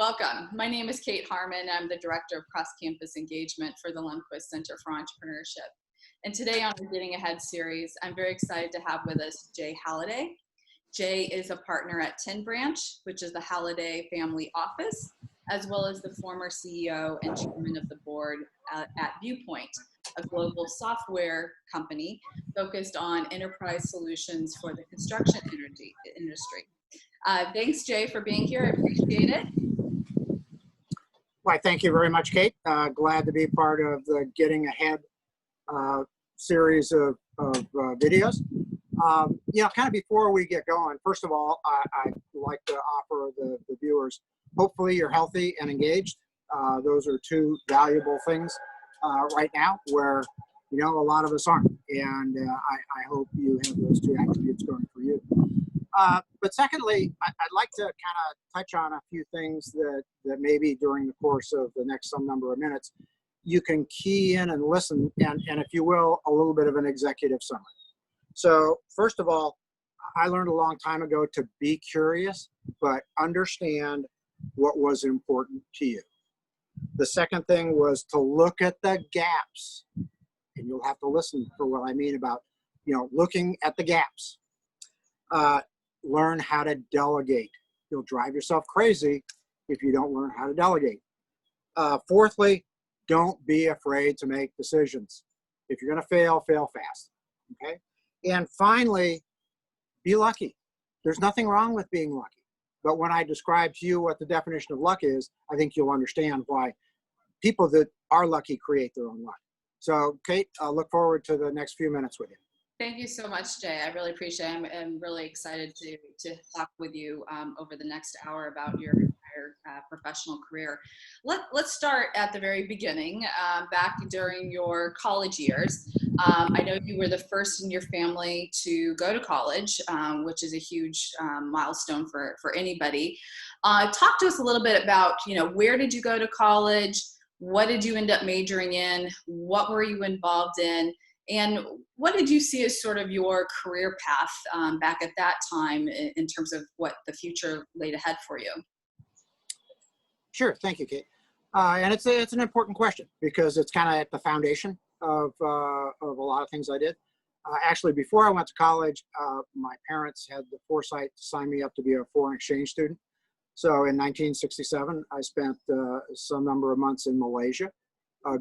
Welcome. My name is Kate Harmon. I'm the Director of Cross-Campus Engagement for the Lundquist Center for Entrepreneurship. And today on our Getting Ahead series, I'm very excited to have with us Jay Haladay. Jay is a partner at 10 Branch, which is the Haladay family office, as well as the former CEO and chairman of the board at Viewpoint, a global software company focused on enterprise solutions for the construction industry. Thanks, Jay, for being here. I appreciate it. Why, thank you very much, Kate. Glad to be part of the Getting Ahead series of videos. Kind of before we get going, first of all, I'd like to offer the viewers, hopefully you're healthy and engaged. Those are two valuable things right now where, a lot of us aren't. And I hope you have those two attributes going for you. But secondly, I'd like to kind of touch on a few things that maybe during the course of the next some number of minutes, you can key in and listen, and if you will, a little bit of an executive summary. So first of all, I learned a long time ago to be curious, but understand what was important to you. The second thing was to look at the gaps, and you'll have to listen for what I mean about, looking at the gaps. Learn how to delegate. You'll drive yourself crazy if you don't learn how to delegate. Fourthly, don't be afraid to make decisions. If you're going to fail, fail fast. Okay? And finally, be lucky. There's nothing wrong with being lucky. But when I describe to you what the definition of luck is, I think you'll understand why people that are lucky create their own luck. So, Kate, I look forward to the next few minutes with you. Thank you so much, Jay. I really appreciate it. I'm really excited to talk with you over the next hour about your entire professional career. Let's start at the very beginning, back during your college years. I know you were the first in your family to go to college, which is a huge milestone for anybody. Talk to us a little bit about, where did you go to college? What did you end up majoring in? What were you involved in? And what did you see as sort of your career path back at that time in terms of what the future laid ahead for you? Sure, thank you, Kate. And it's an important question because it's kind of at the foundation of a lot of things I did. Actually, before I went to college, my parents had the foresight to sign me up to be a foreign exchange student. So in 1967, I spent some number of months in Malaysia.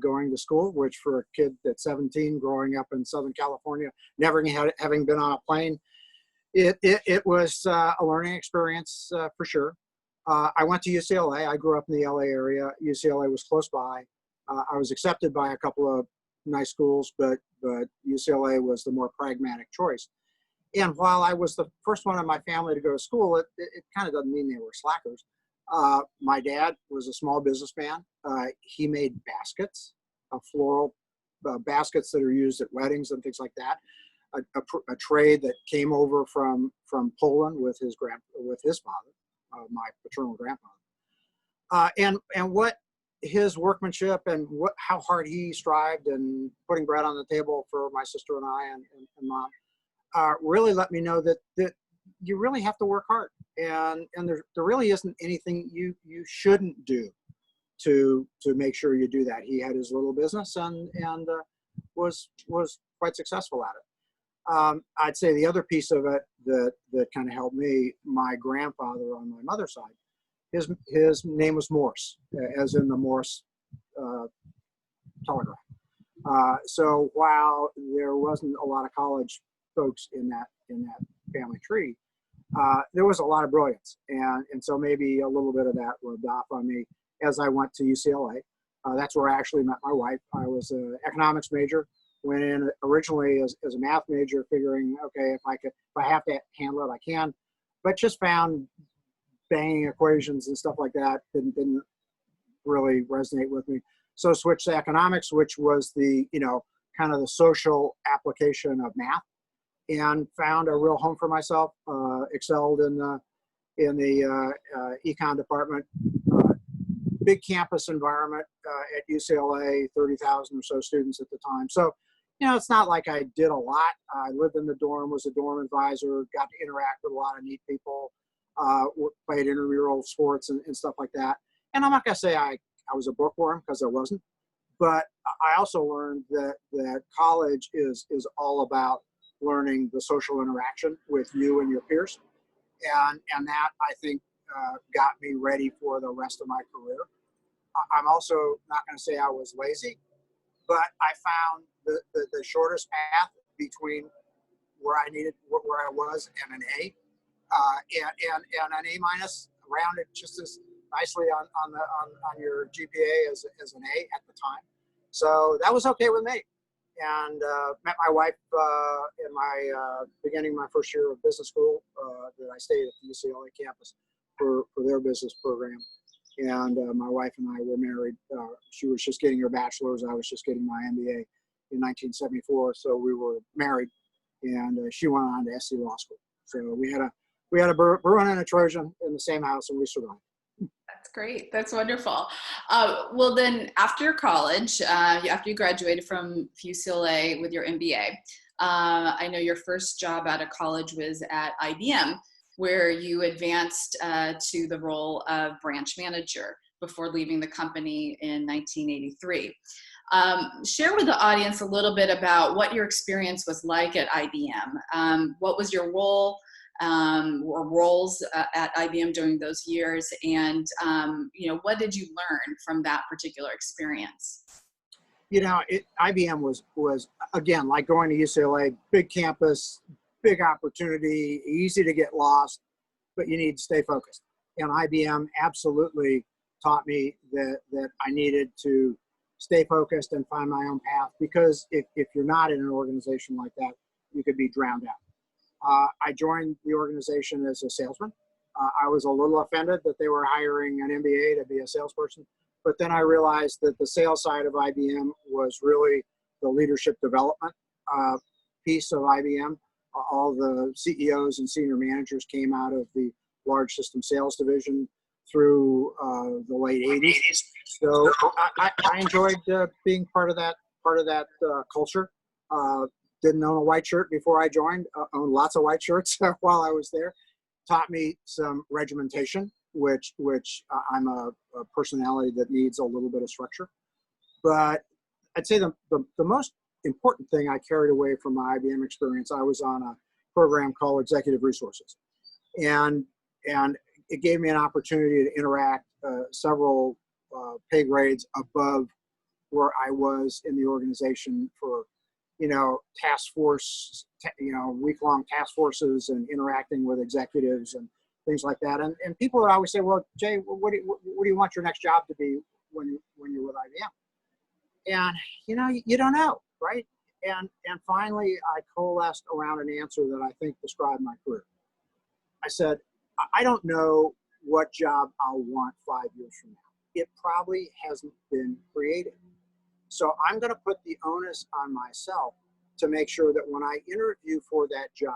Going to school, which for a kid that's 17, growing up in Southern California, never having been on a plane, it was a learning experience for sure. I went to UCLA. I grew up in the LA area. UCLA was close by. I was accepted by a couple of nice schools, but UCLA was the more pragmatic choice. And while I was the first one in my family to go to school, it kind of doesn't mean they were slackers. My dad was a small businessman. He made baskets, floral baskets that are used at weddings and things like that. A trade that came over from Poland with his father, my paternal grandfather. And what his workmanship and how hard he strived in putting bread on the table for my sister and I and mom really let me know that you really have to work hard, and there really isn't anything you shouldn't do to make sure you do that. He had his little business and was quite successful at it. I'd say the other piece of it that kind of helped me, my grandfather on my mother's side, his name was Morse, as in the Morse telegraph. So while there wasn't a lot of college folks in that family tree, there was a lot of brilliance, and so maybe a little bit of that rubbed off on me as I went to UCLA. That's where I actually met my wife. I was an economics major, went in originally as a math major, figuring, okay, if I have to handle it, I can, but just found banging equations and stuff like that didn't really resonate with me. So switched to economics, which was the kind of the social application of math, and found a real home for myself. Excelled in the econ department. Big campus environment at UCLA, 30,000 or so students at the time. So, it's not like I did a lot. I lived in the dorm, was a dorm advisor, got to interact with a lot of neat people, played intramural sports and stuff like that. And I'm not going to say I was a bookworm, because I wasn't, but I also learned that college is all about learning the social interaction with you and your peers. And that, I think, got me ready for the rest of my career. I'm also not going to say I was lazy, but I found the shortest path between where I was and an A, and an A minus, rounded just as nicely on your GPA as an A at the time. So that was okay with me. And met my wife in my beginning my first year of business school that I stayed at the UCLA campus for their business program. And my wife and I were married. She was just getting her bachelor's. I was just getting my MBA in 1974. So we were married, and she went on to SC Law School. So we had a Bruin and a Trojan in the same house, and we survived. That's great. That's wonderful. Well, then after college, after you graduated from UCLA with your MBA, I know your first job out of college was at IBM, where you advanced to the role of branch manager before leaving the company in 1983. Share with the audience a little bit about what your experience was like at IBM. What was your role or roles at IBM during those years, and what did you learn from that particular experience? IBM was again like going to UCLA, big campus, big opportunity, easy to get lost, but you need to stay focused. And IBM absolutely taught me that I needed to stay focused and find my own path, because if you're not in an organization like that, you could be drowned out. I joined the organization as a salesman. I was a little offended that they were hiring an MBA to be a salesperson, but then I realized that the sales side of IBM was really the leadership development piece of IBM. All the CEOs and senior managers came out of the large system sales division through the late 80s. So I enjoyed being part of that culture. Didn't own a white shirt before I joined, owned lots of white shirts while I was there. Taught me some regimentation, which I'm a personality that needs a little bit of structure. But I'd say the most important thing I carried away from my IBM experience, I was on a program called Executive Resources. And it gave me an opportunity to interact several pay grades above where I was in the organization for task force, week-long task forces and interacting with executives and things like that. And people would always say, well, Jay, what do you want your next job to be when you're with IBM? And, you don't know, right? And finally, I coalesced around an answer that I think described my career. I said, I don't know what job I'll want 5 years from now. It probably hasn't been created. So I'm going to put the onus on myself to make sure that when I interview for that job,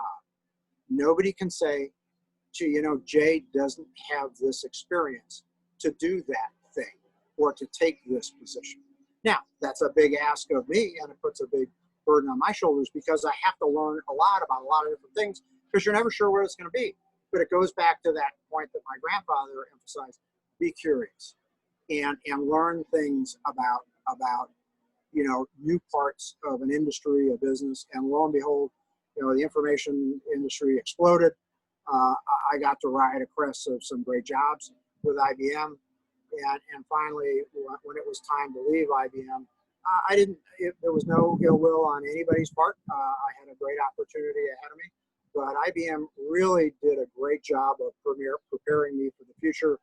nobody can say, gee, Jay doesn't have this experience to do that thing or to take this position. Now, that's a big ask of me, and it puts a big burden on my shoulders, because I have to learn a lot about a lot of different things, because you're never sure where it's going to be. But it goes back to that point that my grandfather emphasized: be curious and learn things about new parts of an industry, a business. And lo and behold, the information industry exploded. I got to ride a crest of some great jobs with IBM. And finally, when it was time to leave IBM, there was no ill will on anybody's part. I had a great opportunity ahead of me, but IBM really did a great job of preparing me for the future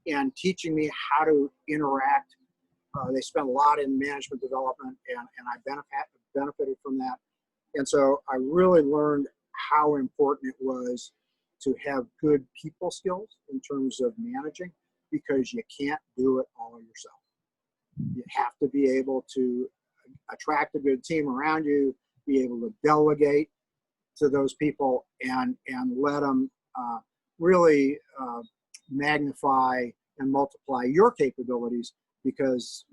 and teaching me how to interact. They spent a lot in management development, and I benefited from that. And so I really learned how important it was to have good people skills in terms of managing, because you can't do it all yourself. You have to be able to attract a good team around you, be able to delegate to those people, and let them really magnify and multiply your capabilities, because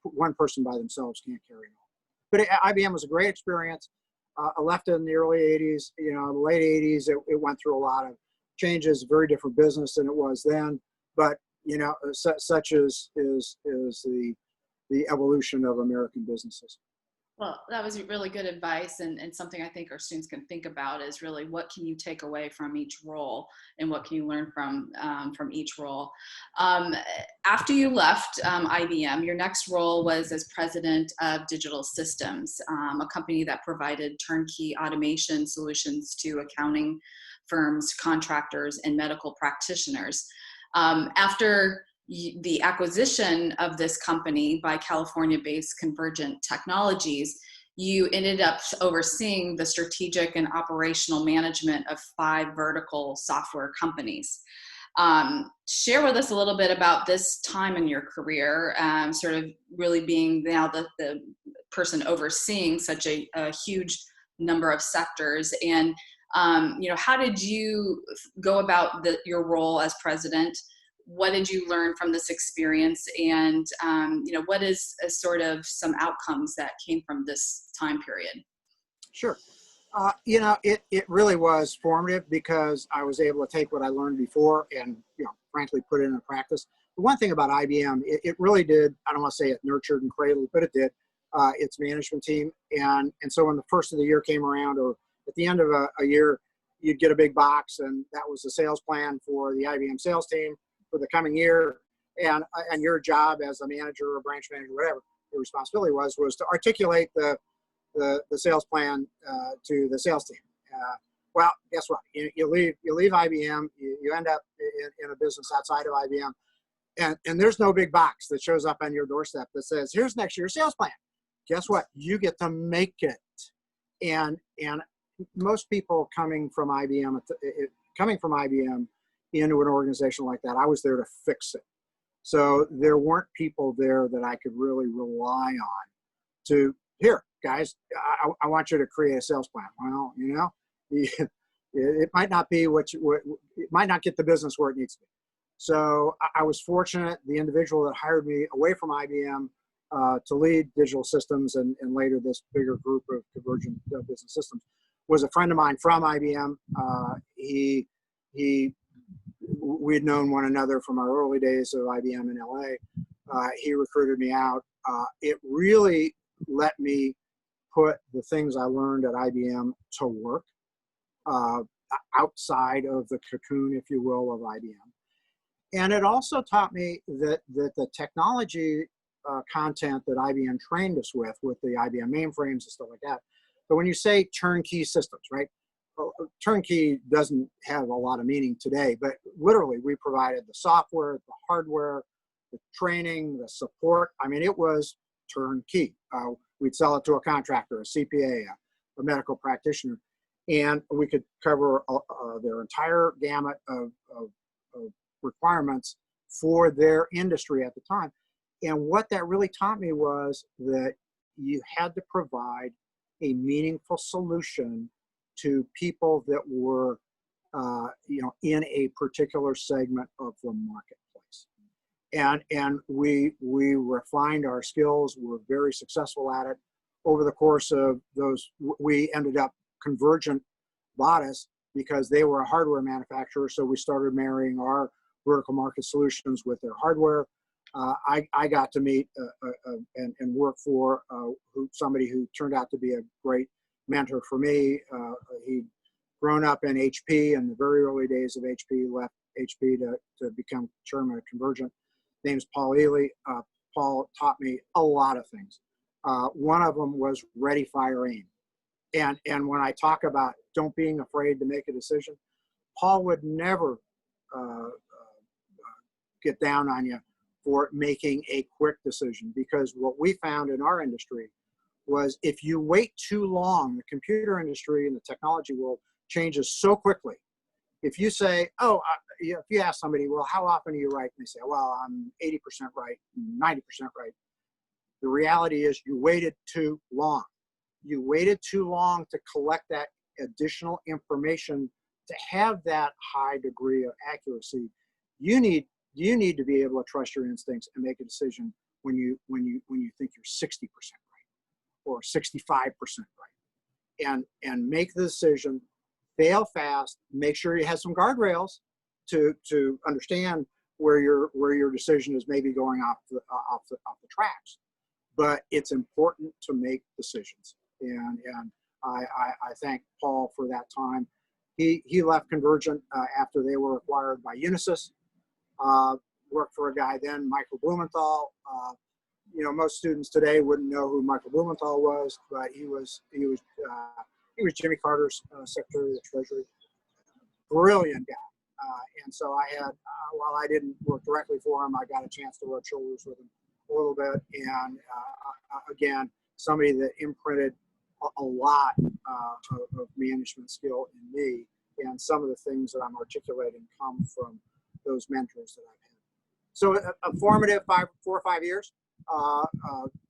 one person by themselves can't carry it all. But IBM was a great experience. I left in the early 80s. The late 80s, it went through a lot of changes, very different business than it was then. But such is the evolution of American businesses. Well, that was really good advice, and something I think our students can think about is really what can you take away from each role, and what can you learn from each role. After you left IBM, your next role was as president of Digital Systems, a company that provided turnkey automation solutions to accounting firms, contractors, and medical practitioners. After the acquisition of this company by California-based Convergent Technologies, you ended up overseeing the strategic and operational management of 5 vertical software companies. Share with us a little bit about this time in your career, sort of really being now the person overseeing such a huge number of sectors, and how did you go about your role as president? What did you learn from this experience, and what is sort of some outcomes that came from this time period? Sure. It really was formative because I was able to take what I learned before and, frankly, put it into practice. The one thing about IBM, it really did, I don't want to say it nurtured and cradled, but it did, its management team. And so when the first of the year came around, or at the end of a year, you'd get a big box, and that was the sales plan for the IBM sales team for the coming year, and your job as a manager or branch manager, whatever your responsibility was to articulate the sales plan to the sales team. Well, guess what? You leave IBM, you end up in a business outside of IBM, and there's no big box that shows up on your doorstep that says, "Here's next year's sales plan." Guess what? You get to make it, and most people coming from IBM into an organization like that, I was there to fix it. So there weren't people there that I could really rely on to, here, guys, I want you to create a sales plan. Well, it might not be it might not get the business where it needs to be. So I was fortunate. The individual that hired me away from IBM to lead Digital Systems and later this bigger group of Convergent Business Systems was a friend of mine from IBM. We had known one another from our early days of IBM in LA. He recruited me out. It really let me put the things I learned at IBM to work outside of the cocoon, if you will, of IBM. And it also taught me that the technology content that IBM trained us with the IBM mainframes and stuff like that. But when you say turnkey systems, right? Turnkey doesn't have a lot of meaning today, but literally we provided the software, the hardware, the training, the support. I mean, it was turnkey. We'd sell it to a contractor, a CPA, a medical practitioner, and we could cover their entire gamut of requirements for their industry at the time. And what that really taught me was that you had to provide a meaningful solution to people that were, in a particular segment of the marketplace. And we refined our skills. We're very successful at it. Over the course of those, we ended up Convergent bought us because they were a hardware manufacturer. So we started marrying our vertical market solutions with their hardware. I got to meet and work for somebody who turned out to be a great mentor for me. He'd grown up in HP in the very early days of HP, left HP to become chairman of Convergent. His name's Paul Ely. Paul taught me a lot of things. One of them was ready, fire, aim. And when I talk about don't being afraid to make a decision, Paul would never get down on you for making a quick decision, because what we found in our industry was if you wait too long, the computer industry and the technology world changes so quickly. If you say, if you ask somebody, well, how often do you write? And they say, well, I'm 80% right, 90% right. The reality is you waited too long. You waited too long to collect that additional information to have that high degree of accuracy. You need to be able to trust your instincts and make a decision when you think you're 60% right or 65% right, and make the decision. Fail fast. Make sure you have some guardrails to understand where your decision is maybe going off the tracks. But it's important to make decisions, and I thank Paul for that time. He left Convergent after they were acquired by Unisys. Worked for a guy then, Michael Blumenthal. Most students today wouldn't know who Michael Blumenthal was, but he was Jimmy Carter's Secretary of the Treasury. Brilliant guy. And so I had, while I didn't work directly for him, I got a chance to rub shoulders with him a little bit. And again, somebody that imprinted a lot of management skill in me. And some of the things that I'm articulating come from those mentors that I've had. So a formative 4 or 5 years.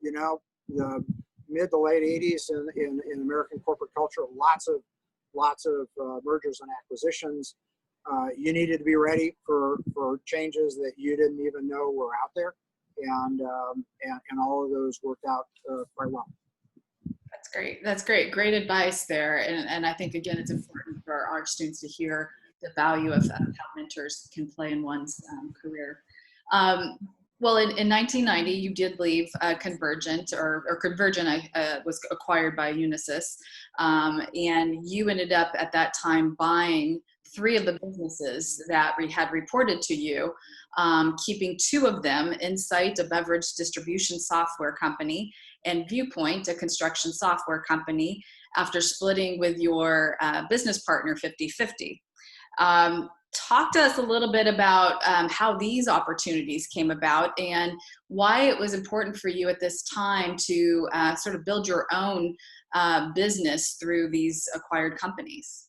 The mid to late 80s in American corporate culture, lots of mergers and acquisitions. You needed to be ready for changes that you didn't even know were out there, and all of those worked out quite well. That's great. Great advice there. And I think, again, it's important for our students to hear the value of how mentors can play in one's career. Well, in 1990, you did leave Convergent, or Convergent was acquired by Unisys, and you ended up at that time buying 3 of the businesses that had reported to you, keeping 2 of them, Insight, a beverage distribution software company, and Viewpoint, a construction software company, after splitting with your business partner 50-50. Talk to us a little bit about how these opportunities came about and why it was important for you at this time to sort of build your own business through these acquired companies.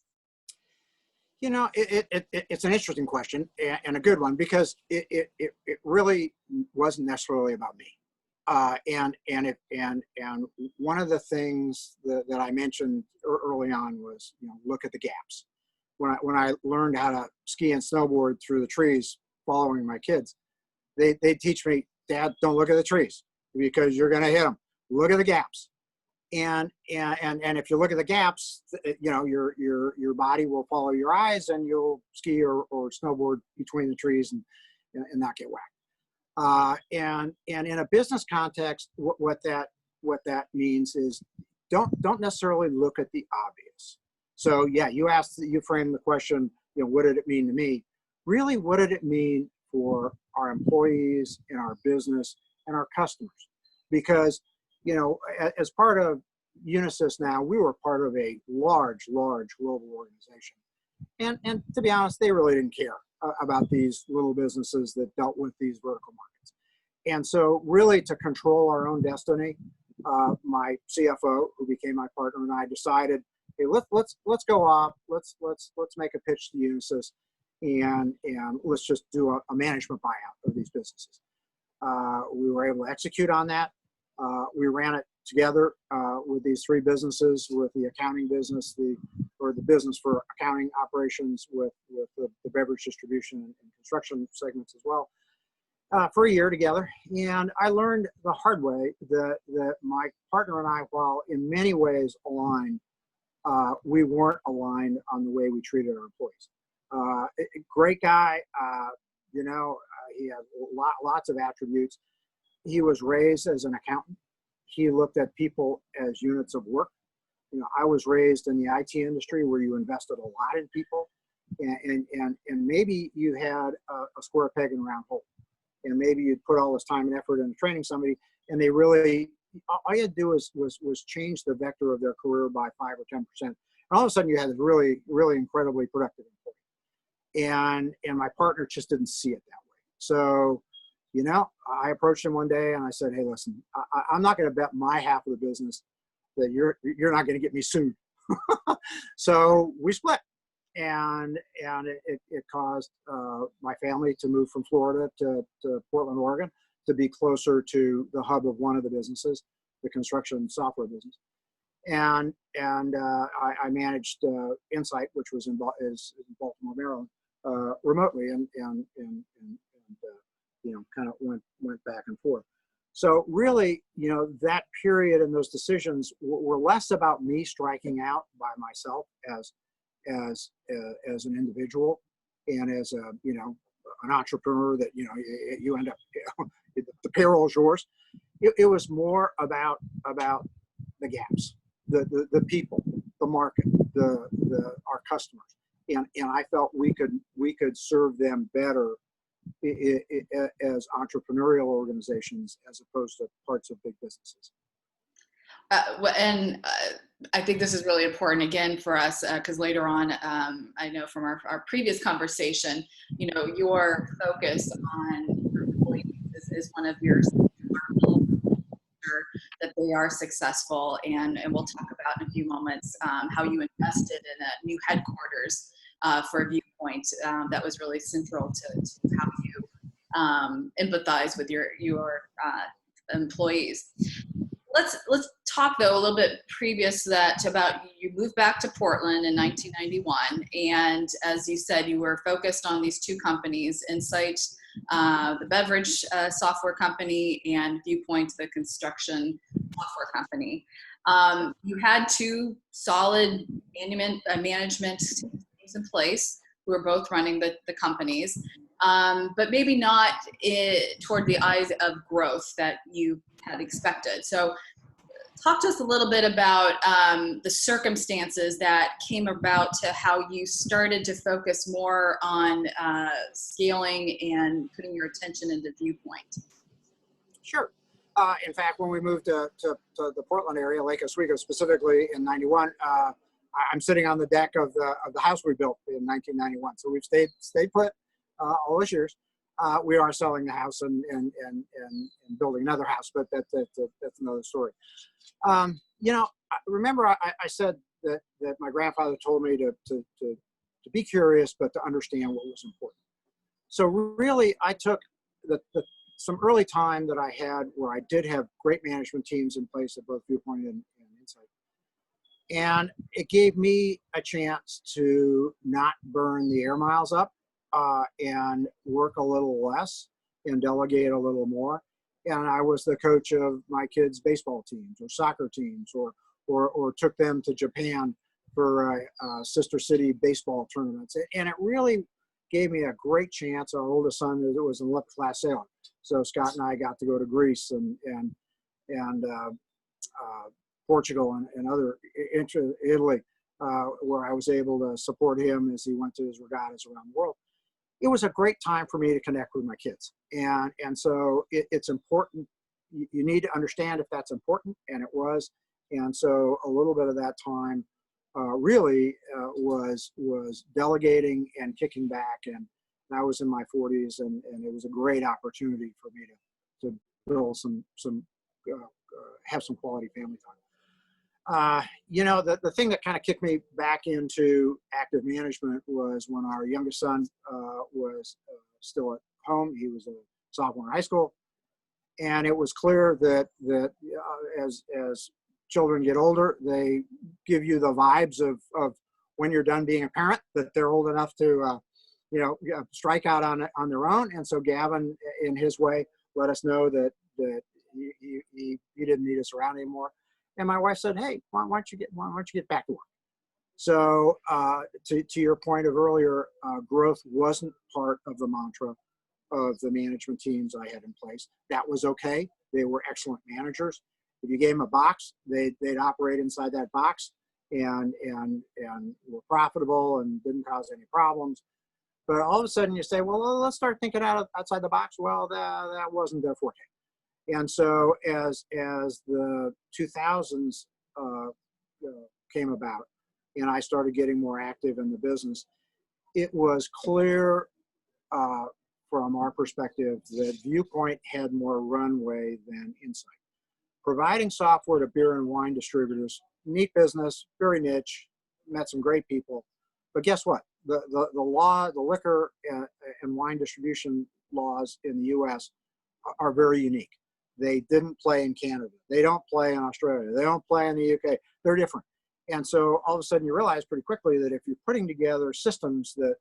It's an interesting question and a good one, because it really wasn't necessarily about me. And one of the things that I mentioned early on was, look at the gaps. When I learned how to ski and snowboard through the trees following my kids, they teach me, Dad, don't look at the trees because you're going to hit them. Look at the gaps. And if you look at the gaps, your body will follow your eyes, and you'll ski or snowboard between the trees and not get whacked. And in a business context, what that means is don't necessarily look at the obvious. So yeah, you framed the question, what did it mean to me? Really, what did it mean for our employees and our business and our customers? Because, as part of Unisys now, we were part of a large global organization. And to be honest, they really didn't care about these little businesses that dealt with these vertical markets. And so really, to control our own destiny, my CFO, who became my partner, and I decided, hey, let's go off. Let's make a pitch to Unisys, and let's just do a management buyout of these businesses. We were able to execute on that. We ran it together with these 3 businesses, with the accounting business, the business for accounting operations, with the beverage distribution and construction segments as well, for a year together. And I learned the hard way that my partner and I, while in many ways aligned, we weren't aligned on the way we treated our employees. Great guy, he had lots of attributes. He was raised as an accountant. He looked at people as units of work. I was raised in the IT industry, where you invested a lot in people, and maybe you had a square peg in a round hole, and maybe you'd put all this time and effort into training somebody, and they really, all you had to do was change the vector of their career by 5 or 10%. And all of a sudden you had a really, really incredibly productive employee. And my partner just didn't see it that way. So, I approached him one day and I said, hey, listen, I'm not going to bet my half of the business that you're not going to get me sued. So we split. And it caused my family to move from Florida to Portland, Oregon, to be closer to the hub of one of the businesses, the construction software business. And I managed Insight, which was in Baltimore, Maryland, remotely, and kind of went back and forth. So really, that period and those decisions were less about me striking out by myself as an individual and as a an entrepreneur that, you end up, the payroll is yours. It was more about the gaps, the people, the market, our customers. And I felt we could serve them better as entrepreneurial organizations as opposed to parts of big businesses. I think this is really important again for us because later on, I know from our previous conversation, your focus on your employees is one of your that they are successful, and we'll talk about in a few moments how you invested in a new headquarters for Viewpoint. That was really central to how you empathize with your employees. Let's talk though a little bit previous to that about you moved back to Portland in 1991, and as you said, you were focused on these two companies, Insight, the beverage software company, and Viewpoint, the construction software company. You had two solid management teams in place who were both running the companies, but maybe not toward the eyes of growth that you had expected. So talk to us a little bit about the circumstances that came about to how you started to focus more on scaling and putting your attention into Viewpoint. Sure. In fact, when we moved to the Portland area, Lake Oswego specifically in '91, I'm sitting on the deck of the house we built in 1991. So we've stayed put all those years. We are selling the house and building another house, but that's another story. Remember I said that my grandfather told me to be curious, but to understand what was important. So really, I took some early time that I had where I did have great management teams in place at both Viewpoint and Insight. And it gave me a chance to not burn the air miles up and work a little less and delegate a little more. And I was the coach of my kids' baseball teams or soccer teams or took them to Japan for sister city baseball tournaments. And it really gave me a great chance. Our oldest son was an Olympic class sailor. So Scott and I got to go to Greece and Portugal and other Italy, where I was able to support him as he went to his regattas around the world. It was a great time for me to connect with my kids. And so it's important. You need to understand if that's important, and it was. And so a little bit of that time really was delegating and kicking back. And I was in my 40s, and it was a great opportunity for me to build have some quality family time. The thing that kind of kicked me back into active management was when our youngest son was still at home. He was a sophomore in high school, and it was clear that as children get older, they give you the vibes of when you're done being a parent, that they're old enough to strike out on their own. And so Gavin, in his way, let us know that he didn't need us around anymore. And my wife said, "Hey, why don't you get back to work?" So to your point of earlier, growth wasn't part of the mantra of the management teams I had in place. That was okay. They were excellent managers. If you gave them a box, they'd operate inside that box and were profitable and didn't cause any problems. But all of a sudden you say, well, let's start thinking outside the box. Well, that wasn't their forte. And so as the 2000s came about and I started getting more active in the business, it was clear from our perspective that Viewpoint had more runway than Insight. Providing software to beer and wine distributors, neat business, very niche, met some great people. But guess what? The law, the liquor and wine distribution laws in the U.S. are very unique. They didn't play in Canada. They don't play in Australia. They don't play in the UK. They're different. And so all of a sudden you realize pretty quickly that if you're putting together systems that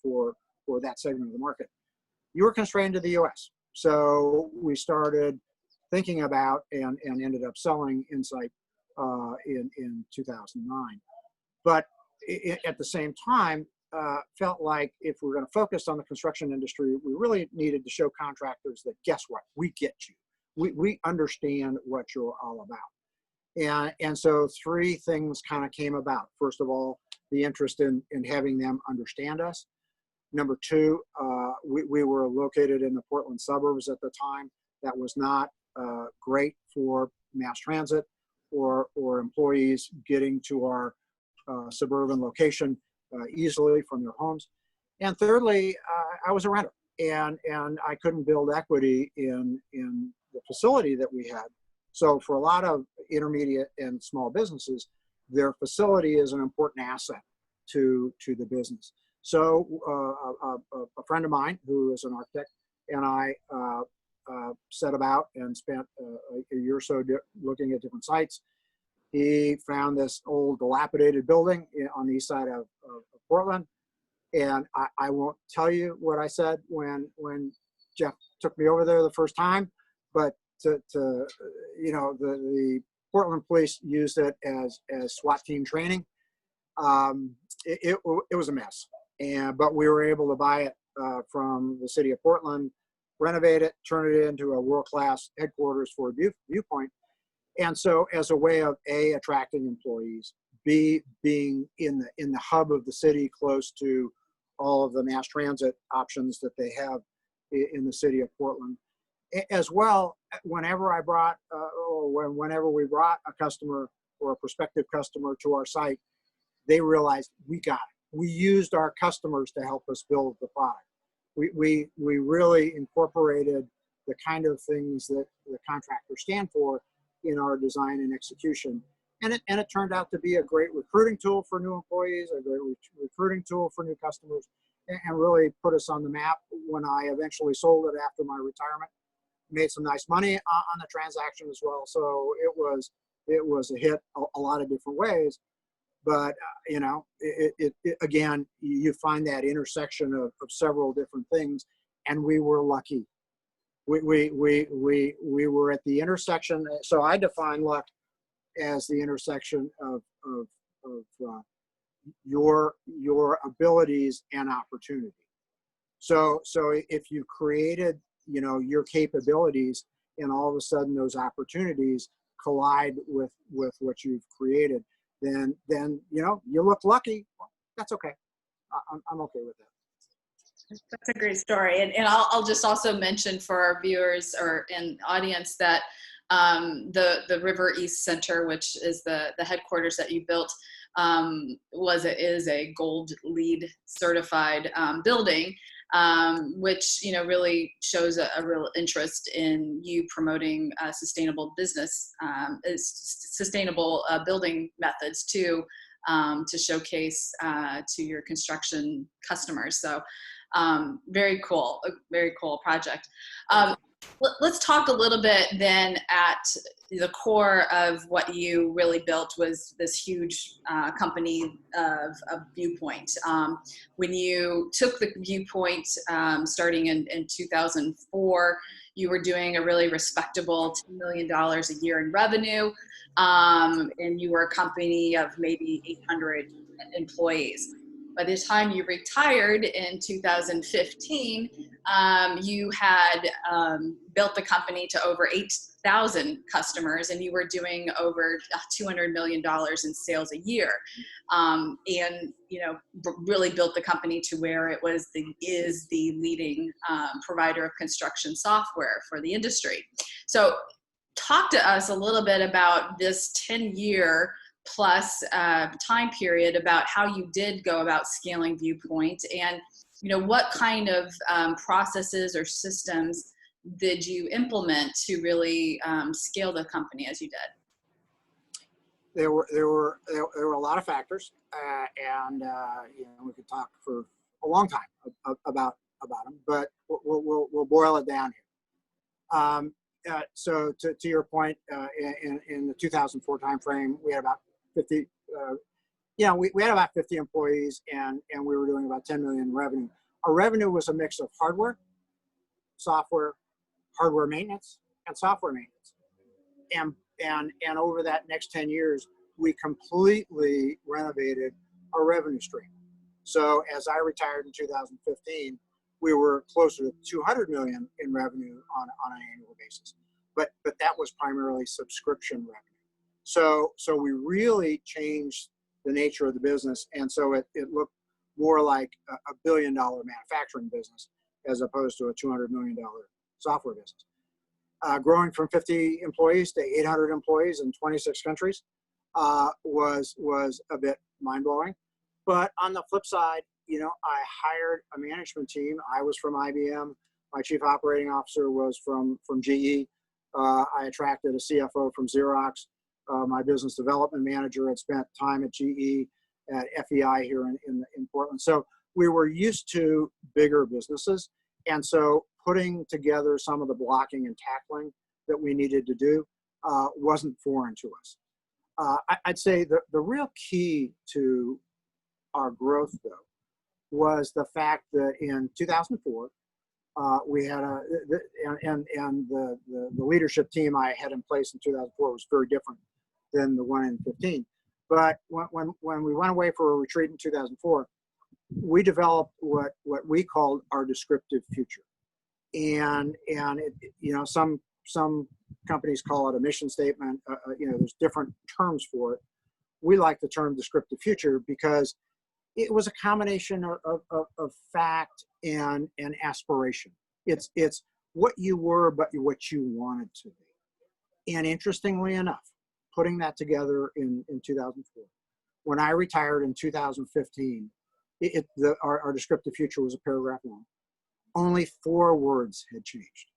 for that segment of the market, you were constrained to the US. So we started thinking about and ended up selling Insight in 2009. But at the same time, felt like if we're going to focus on the construction industry, we really needed to show contractors that, guess what, we get you. We understand what you're all about. And so three things kind of came about. First of all, the interest in having them understand us. Number two, we were located in the Portland suburbs at the time. That was not great for mass transit or employees getting to our suburban location easily from their homes. And thirdly, I was a renter, and I couldn't build equity in the facility that we had. So for a lot of intermediate and small businesses, their facility is an important asset to the business. So a friend of mine who is an architect and I set about and spent a year or so looking at different sites. He found this old dilapidated building on the east side of Portland. And I won't tell you what I said when Jeff took me over there the first time, but the Portland police used it as SWAT team training. It was a mess, but we were able to buy it from the city of Portland, renovate it, turn it into a world-class headquarters for Viewpoint. And so as a way of A, attracting employees, B, being in the hub of the city, close to all of the mass transit options that they have in the city of Portland. As well, whenever I brought, whenever we brought a customer or a prospective customer to our site, they realized we got it. We used our customers to help us build the product. We really incorporated the kind of things that the contractors stand for in our design and execution. And it turned out to be a great recruiting tool for new employees, a great recruiting tool for new customers, and really put us on the map. When I eventually sold it after my retirement, made some nice money on the transaction as well. So it was a hit a lot of different ways. But again, you find that intersection of several different things, and we were lucky. We were at the intersection. So I define luck as the intersection of your abilities and opportunity. So if you created your capabilities, and all of a sudden those opportunities collide with what you've created, then you look lucky. Well, that's okay. I'm okay with that. That's a great story. And I'll just also mention for our viewers and audience that the River East Center, which is the headquarters that you built, is a gold LEED certified building, which really shows a real interest in you promoting sustainable business, sustainable building methods to showcase to your construction customers. So very cool project. Let's talk a little bit then at the core of what you really built was this huge company of Viewpoint. When you took the Viewpoint starting in 2004, you were doing a really respectable $10 million a year in revenue, and you were a company of maybe 800 employees. By the time you retired in 2015, you had built the company to over 8,000 customers, and you were doing over $200 million in sales a year, and really built the company to where it is the leading provider of construction software for the industry. So, talk to us a little bit about this 10-year plus time period, about how you did go about scaling Viewpoint, and what kind of processes or systems did you implement to really scale the company as you did? There were a lot of factors, and we could talk for a long time about them, but we'll boil it down here. So to your point, in the 2004 timeframe, we had about 50. We had about 50 employees, and we were doing about 10 million in revenue. Our revenue was a mix of hardware, software, hardware maintenance, and software maintenance. And over that next 10 years, we completely renovated our revenue stream. So as I retired in 2015, we were closer to 200 million in revenue on an annual basis. But that was primarily subscription revenue. So we really changed the nature of the business, and so it looked more like a $1 billion manufacturing business as opposed to a $200 million software business. Growing from 50 employees to 800 employees in 26 countries was a bit mind-blowing. But on the flip side, I hired a management team. I was from IBM. My chief operating officer was from GE. I attracted a CFO from Xerox. My business development manager had spent time at GE, at FEI here in Portland. So we were used to bigger businesses. And so putting together some of the blocking and tackling that we needed to do wasn't foreign to us. I'd say the real key to our growth, though, was the fact that in 2004, we had the leadership team I had in place in 2004 was very different than the one in 15. But when we went away for a retreat in 2004, we developed what we called our descriptive future, and some companies call it a mission statement. There's different terms for it. We like the term descriptive future because it was a combination of fact and aspiration. It's what you were, but what you wanted to be. And interestingly enough, putting that together in 2004, when I retired in 2015, our descriptive future was a paragraph long. Only 4 words had changed.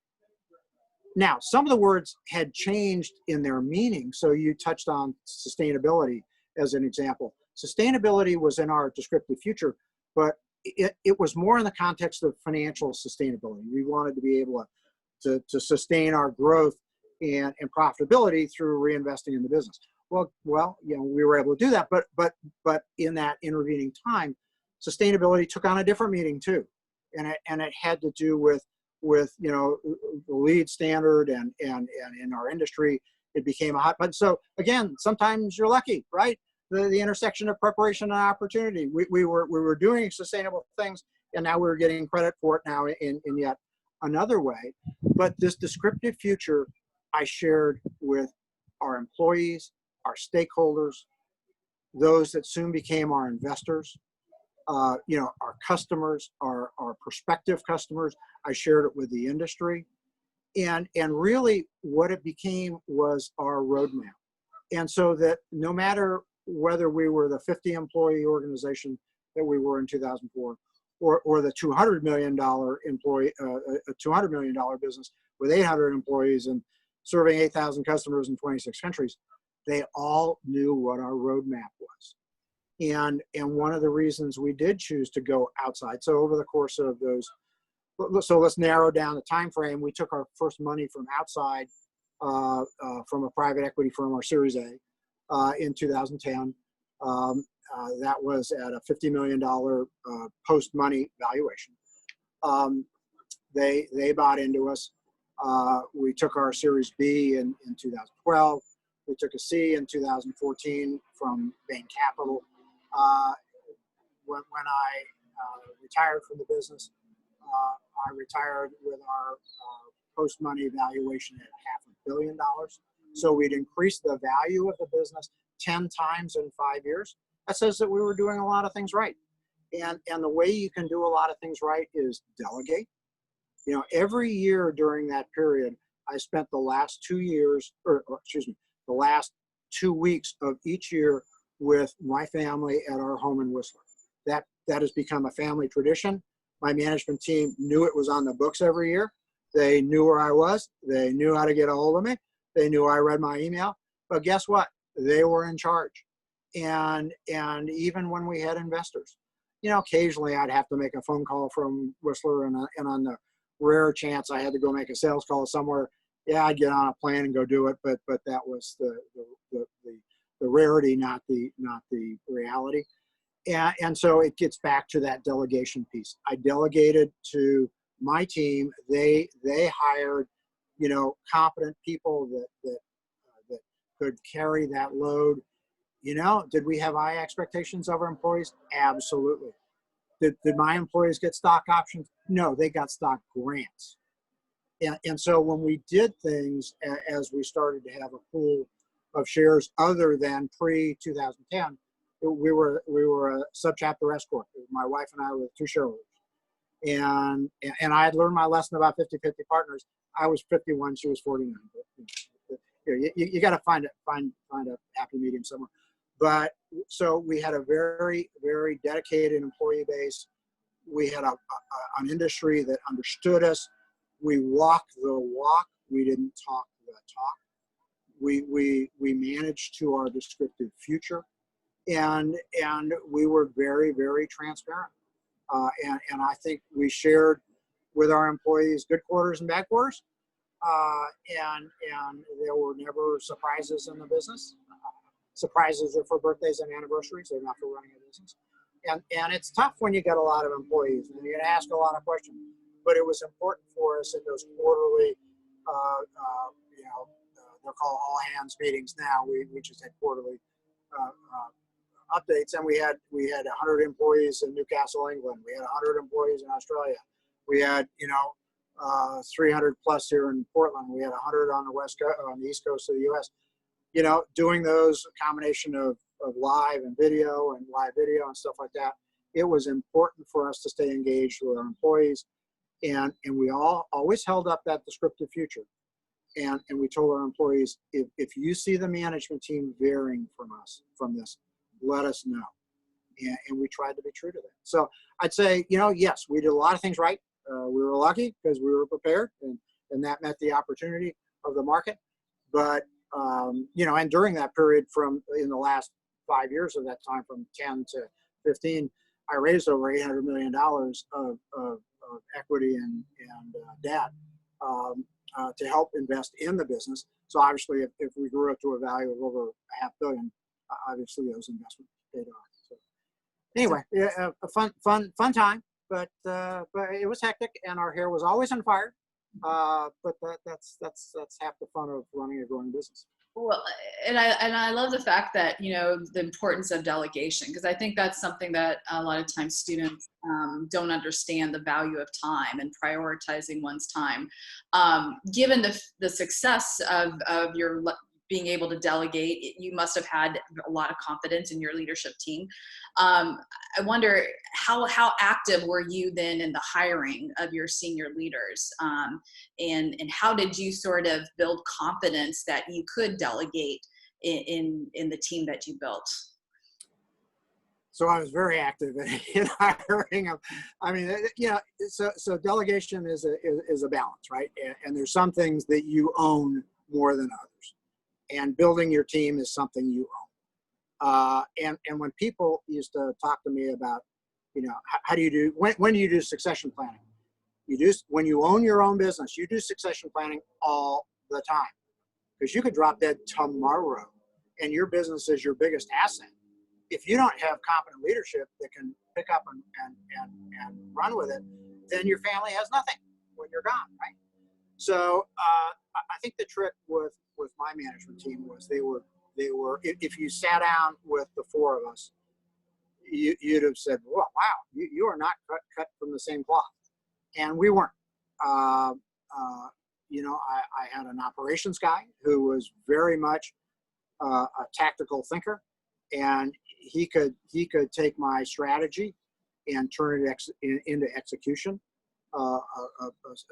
Now, some of the words had changed in their meaning. So you touched on sustainability as an example. Sustainability was in our descriptive future, but it was more in the context of financial sustainability. We wanted to be able to sustain our growth and profitability through reinvesting in the business. Well, we were able to do that, but in that intervening time, sustainability took on a different meaning too, and it had to do with the LEED standard and in our industry, it became a hot button. So again, sometimes you're lucky, right? The intersection of preparation and opportunity. We were doing sustainable things, and now we're getting credit for it now in yet another way. But this descriptive future I shared with our employees, our stakeholders, those that soon became our investors, our customers, our prospective customers. I shared it with the industry, and really what it became was our roadmap. And so that no matter whether we were the 50 employee organization that we were in 2004, or the $200 million $200 million business with 800 employees and serving 8,000 customers in 26 countries, they all knew what our roadmap was. And one of the reasons we did choose to go outside, so over the course of those, so let's narrow down the time frame. We took our first money from outside, from a private equity firm, our Series A, in 2010. That was at a $50 million post-money valuation. They bought into us. We took our Series B in 2012. We took a C in 2014 from Bain Capital. When I retired from the business, I retired with our post-money valuation at $500 million. So we'd increased the value of the business 10 times in 5 years. That says that we were doing a lot of things right. And the way you can do a lot of things right is delegate. Every year during that period, I spent the last 2 years, the last 2 weeks of each year with my family at our home in Whistler. That has become a family tradition. My management team knew it was on the books every year. They knew where I was. They knew how to get a hold of me. They knew I read my email. But guess what? They were in charge. And even when we had investors, occasionally I'd have to make a phone call from Whistler, and on the rare chance I had to go make a sales call somewhere, I'd get on a plane and go do it. But that was the rarity, not the reality. And so it gets back to that delegation piece. I delegated to my team. They hired, competent people that could carry that load. Did we have high expectations of our employees? Absolutely. Did my employees get stock options? No, they got stock grants. And so when we did things, as we started to have a pool of shares other than pre-2010, we were a subchapter S corp. My wife and I were two shareholders. And I had learned my lesson about 50-50 partners. I was 51, she was 49. But, you got to find a happy medium somewhere. But so we had a very, very dedicated employee base. We had an industry that understood us. We walked the walk. We didn't talk the talk. We managed to our descriptive future, and we were very, very transparent. And I think we shared with our employees good quarters and bad quarters, and there were never surprises in the business. Surprises are for birthdays and anniversaries; they're not for running a business. And it's tough when you get a lot of employees and you ask a lot of questions. But it was important for us in those quarterly, they're called all hands meetings now. We just had quarterly updates, and we had 100 employees in Newcastle, England. We had 100 employees in Australia. We had 300 plus here in Portland. We had 100 on the West Coast, on the East Coast of the U.S. Doing those, a combination of live and video and live video and stuff like that. It was important for us to stay engaged with our employees, and we always held up that descriptive future. And we told our employees, if you see the management team varying from this, let us know. And we tried to be true to that. So I'd say, yes, we did a lot of things right. We were lucky because we were prepared, and that met the opportunity of the market. But, and during that period in the last 5 years of that time, from 10 to 15, I raised over $800 million of equity and debt to help invest in the business. So obviously, if we grew up to a value of over $500 million, obviously those investments paid off. So anyway, a fun time, but it was hectic, and our hair was always on fire. But that's half the fun of running a growing business. Well, and I love the fact that, the importance of delegation, because I think that's something that a lot of times students don't understand, the value of time and prioritizing one's time. Given the success of your being able to delegate, you must have had a lot of confidence in your leadership team. I wonder how active were you then in the hiring of your senior leaders, and how did you sort of build confidence that you could delegate in the team that you built? So I was very active in hiring them. I mean, so delegation is a balance, right? And there's some things that you own more than others. And building your team is something you own. And when people used to talk to me about, how do you do, when do you do succession planning? When you own your own business, you do succession planning all the time, because you could drop dead tomorrow and your business is your biggest asset. If you don't have competent leadership that can pick up and run with it, then your family has nothing when you're gone, right? So I think the trick with my management team was they were if you sat down with the four of us, you'd have said, well, wow, you are not cut from the same cloth. And we weren't. I had an operations guy who was very much a tactical thinker, and he could take my strategy and turn it into execution. A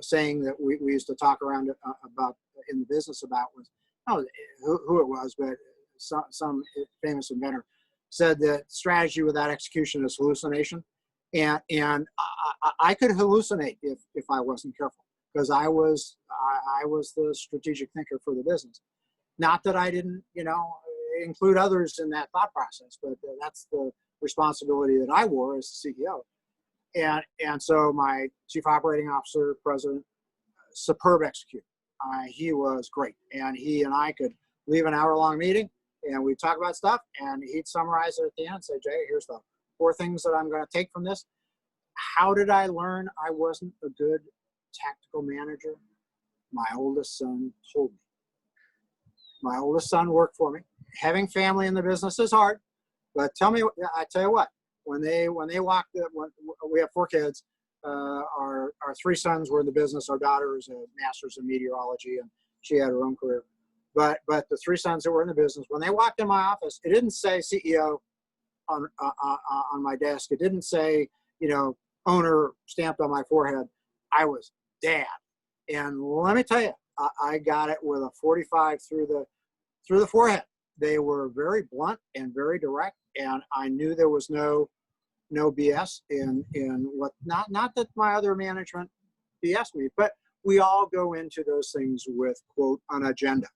saying that we used to talk around about in the business about was, who it was, but some famous inventor said that strategy without execution is hallucination. And I could hallucinate if I wasn't careful, because I was the strategic thinker for the business. Not that I didn't, include others in that thought process, but that's the responsibility that I wore as the CEO. And so my chief operating officer, president, superb executor. He was great. And he and I could leave an hour-long meeting, and we'd talk about stuff, and he'd summarize it at the end and say, Jay, here's the 4 things that I'm going to take from this. How did I learn I wasn't a good tactical manager? My oldest son told me. My oldest son worked for me. Having family in the business is hard, but I tell you what, when they walked, when we have 4 kids. Our 3 sons were in the business. Our daughter is a master's in meteorology, and she had her own career. But the 3 sons that were in the business, when they walked in my office, it didn't say CEO on my desk. It didn't say, owner stamped on my forehead. I was dad, and let me tell you, I got it with a 45 through the forehead. They were very blunt and very direct, and I knew there was no BS in what, not that my other management BS me, but we all go into those things with, quote, an agenda,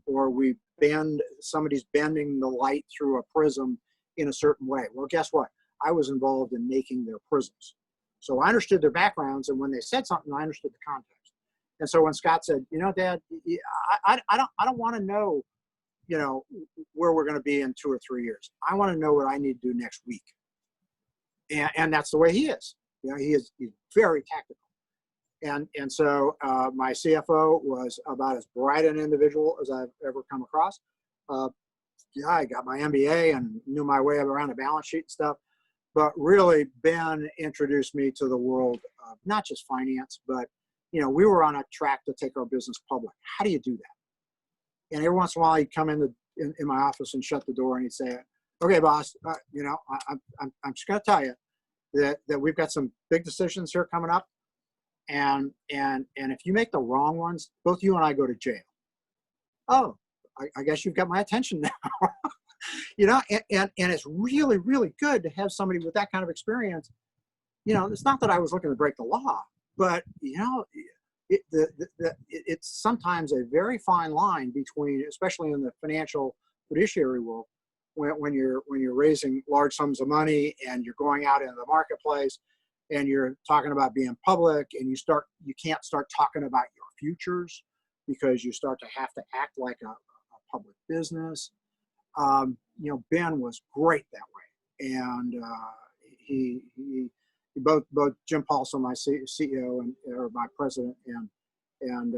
or somebody's bending the light through a prism in a certain way. Well, guess what? I was involved in making their prisms. So I understood their backgrounds, and when they said something, I understood the context. And so when Scott said, Dad, I don't want to know, where we're going to be in 2 or 3 years. I want to know what I need to do next week. And that's the way he is. He's very tactical. And so my CFO was about as bright an individual as I've ever come across. I got my MBA and knew my way around the balance sheet and stuff. But really, Ben introduced me to the world of not just finance, but, we were on a track to take our business public. How do you do that? And every once in a while, he'd come in my office and shut the door, and he'd say, okay, boss, I'm just going to tell you that we've got some big decisions here coming up. And if you make the wrong ones, both you and I go to jail. Oh, I guess you've got my attention now. And it's really, really good to have somebody with that kind of experience. It's not that I was looking to break the law, but it's sometimes a very fine line between, especially in the financial fiduciary world, when you're raising large sums of money and you're going out into the marketplace and you're talking about being public, and you can't start talking about your futures because you start to have to act like a public business. Ben was great that way, and he both Jim Paulson, my CEO, or my president, and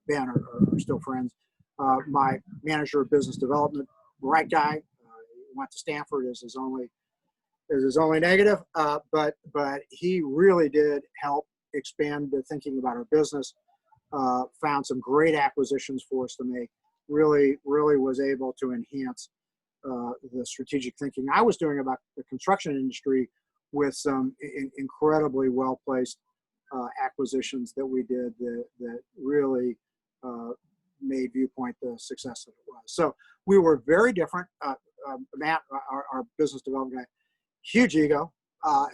Ben are still friends. My manager of business development, bright guy, went to Stanford as his only negative, but he really did help expand the thinking about our business. Found some great acquisitions for us to make. Really was able to enhance the strategic thinking I was doing about the construction industry with some incredibly well-placed acquisitions that we did that really made Viewpoint the success that it was. So we were very different. Matt, our business development guy, huge ego.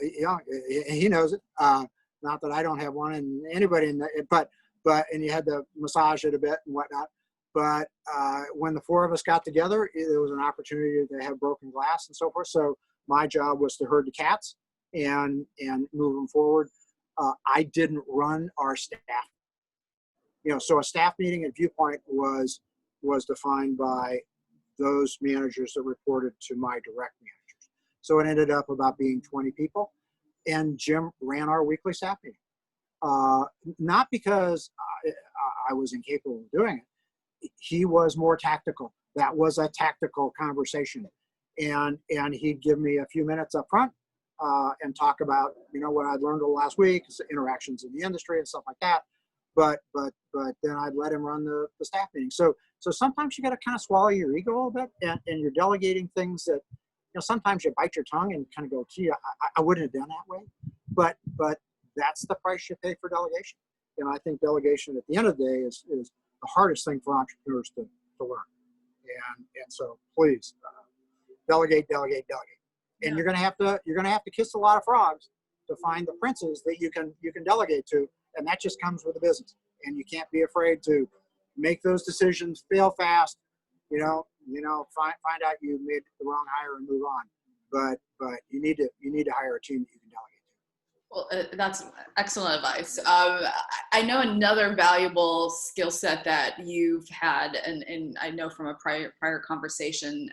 He knows it. Not that I don't have one, and anybody but and you had to massage it a bit and whatnot. But when the 4 of us got together, there was an opportunity to have broken glass and so forth. So my job was to herd the cats and move them forward. I didn't run our staff. So a staff meeting at Viewpoint was defined by those managers that reported to my direct managers. So it ended up about being 20 people, and Jim ran our weekly staff meeting. Not because I was incapable of doing it. He was more tactical. That was a tactical conversation. And he'd give me a few minutes up front and talk about, what I'd learned over the last week, interactions in the industry and stuff like that. But then I'd let him run the staff meeting. So sometimes you got to kind of swallow your ego a little bit, and you're delegating things that, sometimes you bite your tongue and kind of go, gee, I wouldn't have done that way. But that's the price you pay for delegation. And I think delegation at the end of the day is the hardest thing for entrepreneurs to learn. And so please delegate. And you're gonna have to kiss a lot of frogs to find the princes that you can delegate to, and that just comes with the business. And you can't be afraid to make those decisions, fail fast, find out you made the wrong hire and move on. But you need to hire a team that you can delegate. Well, that's excellent advice. I know another valuable skill set that you've had, and I know from a prior conversation,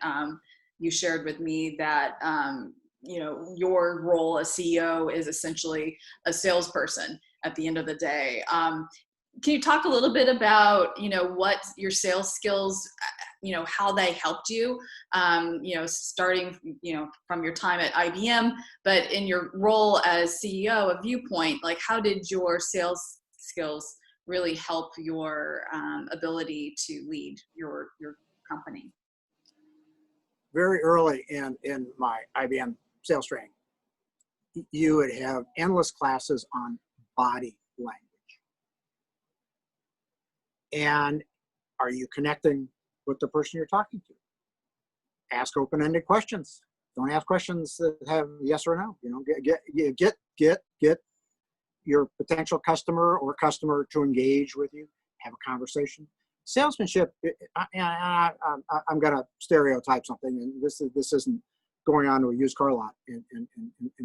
you shared with me that, your role as CEO is essentially a salesperson at the end of the day. Can you talk a little bit about, what your sales skills, how they helped you, starting, from your time at IBM, but in your role as CEO of Viewpoint, like how did your sales skills really help your ability to lead your company? Very early in my IBM sales training, you would have endless classes on body language. And are you connecting with the person you're talking to? Ask open-ended questions. Don't ask questions that have yes or no. Get your potential customer or customer to engage with you, have a conversation. Salesmanship, I'm going to stereotype something, and this isn't going on to a used car lot and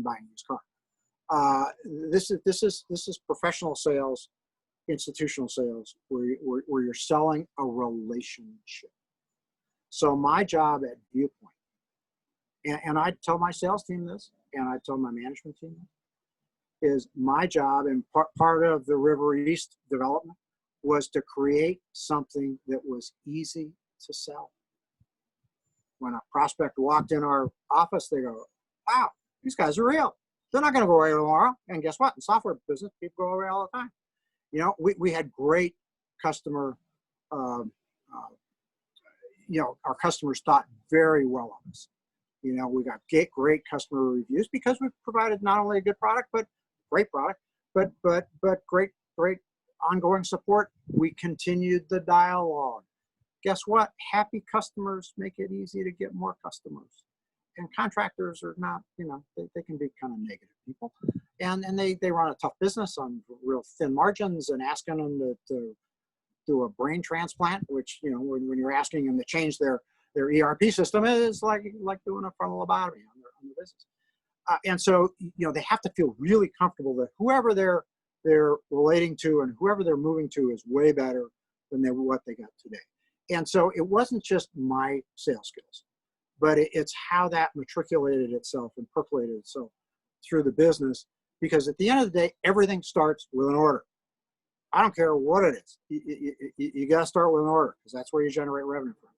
buying a used car. This is professional sales, institutional sales, where you're selling a relationship. So my job at Viewpoint, and I tell my sales team this, and I tell my management team this, is my job, and part of the River East development was to create something that was easy to sell. When a prospect walked in our office, they go, wow, these guys are real. They're not going to go away tomorrow. And guess what? In software business, people go away all the time. We had great customer, our customers thought very well of us. We got great customer reviews because we provided not only a good product, but great product, but great ongoing support. We continued the dialogue. Guess what? Happy customers make it easy to get more customers. And contractors are not, they can be kind of negative people. And they run a tough business on real thin margins, and asking them to do a brain transplant, which, when you're asking them to change their ERP system, is like doing a frontal lobotomy on the business. And so, they have to feel really comfortable that whoever they're relating to and whoever they're moving to is way better than what they got today. And so it wasn't just my sales skills, but it's how that matriculated itself and percolated itself through the business. Because at the end of the day, everything starts with an order. I don't care what it is. You got to start with an order, because that's where you generate revenue from.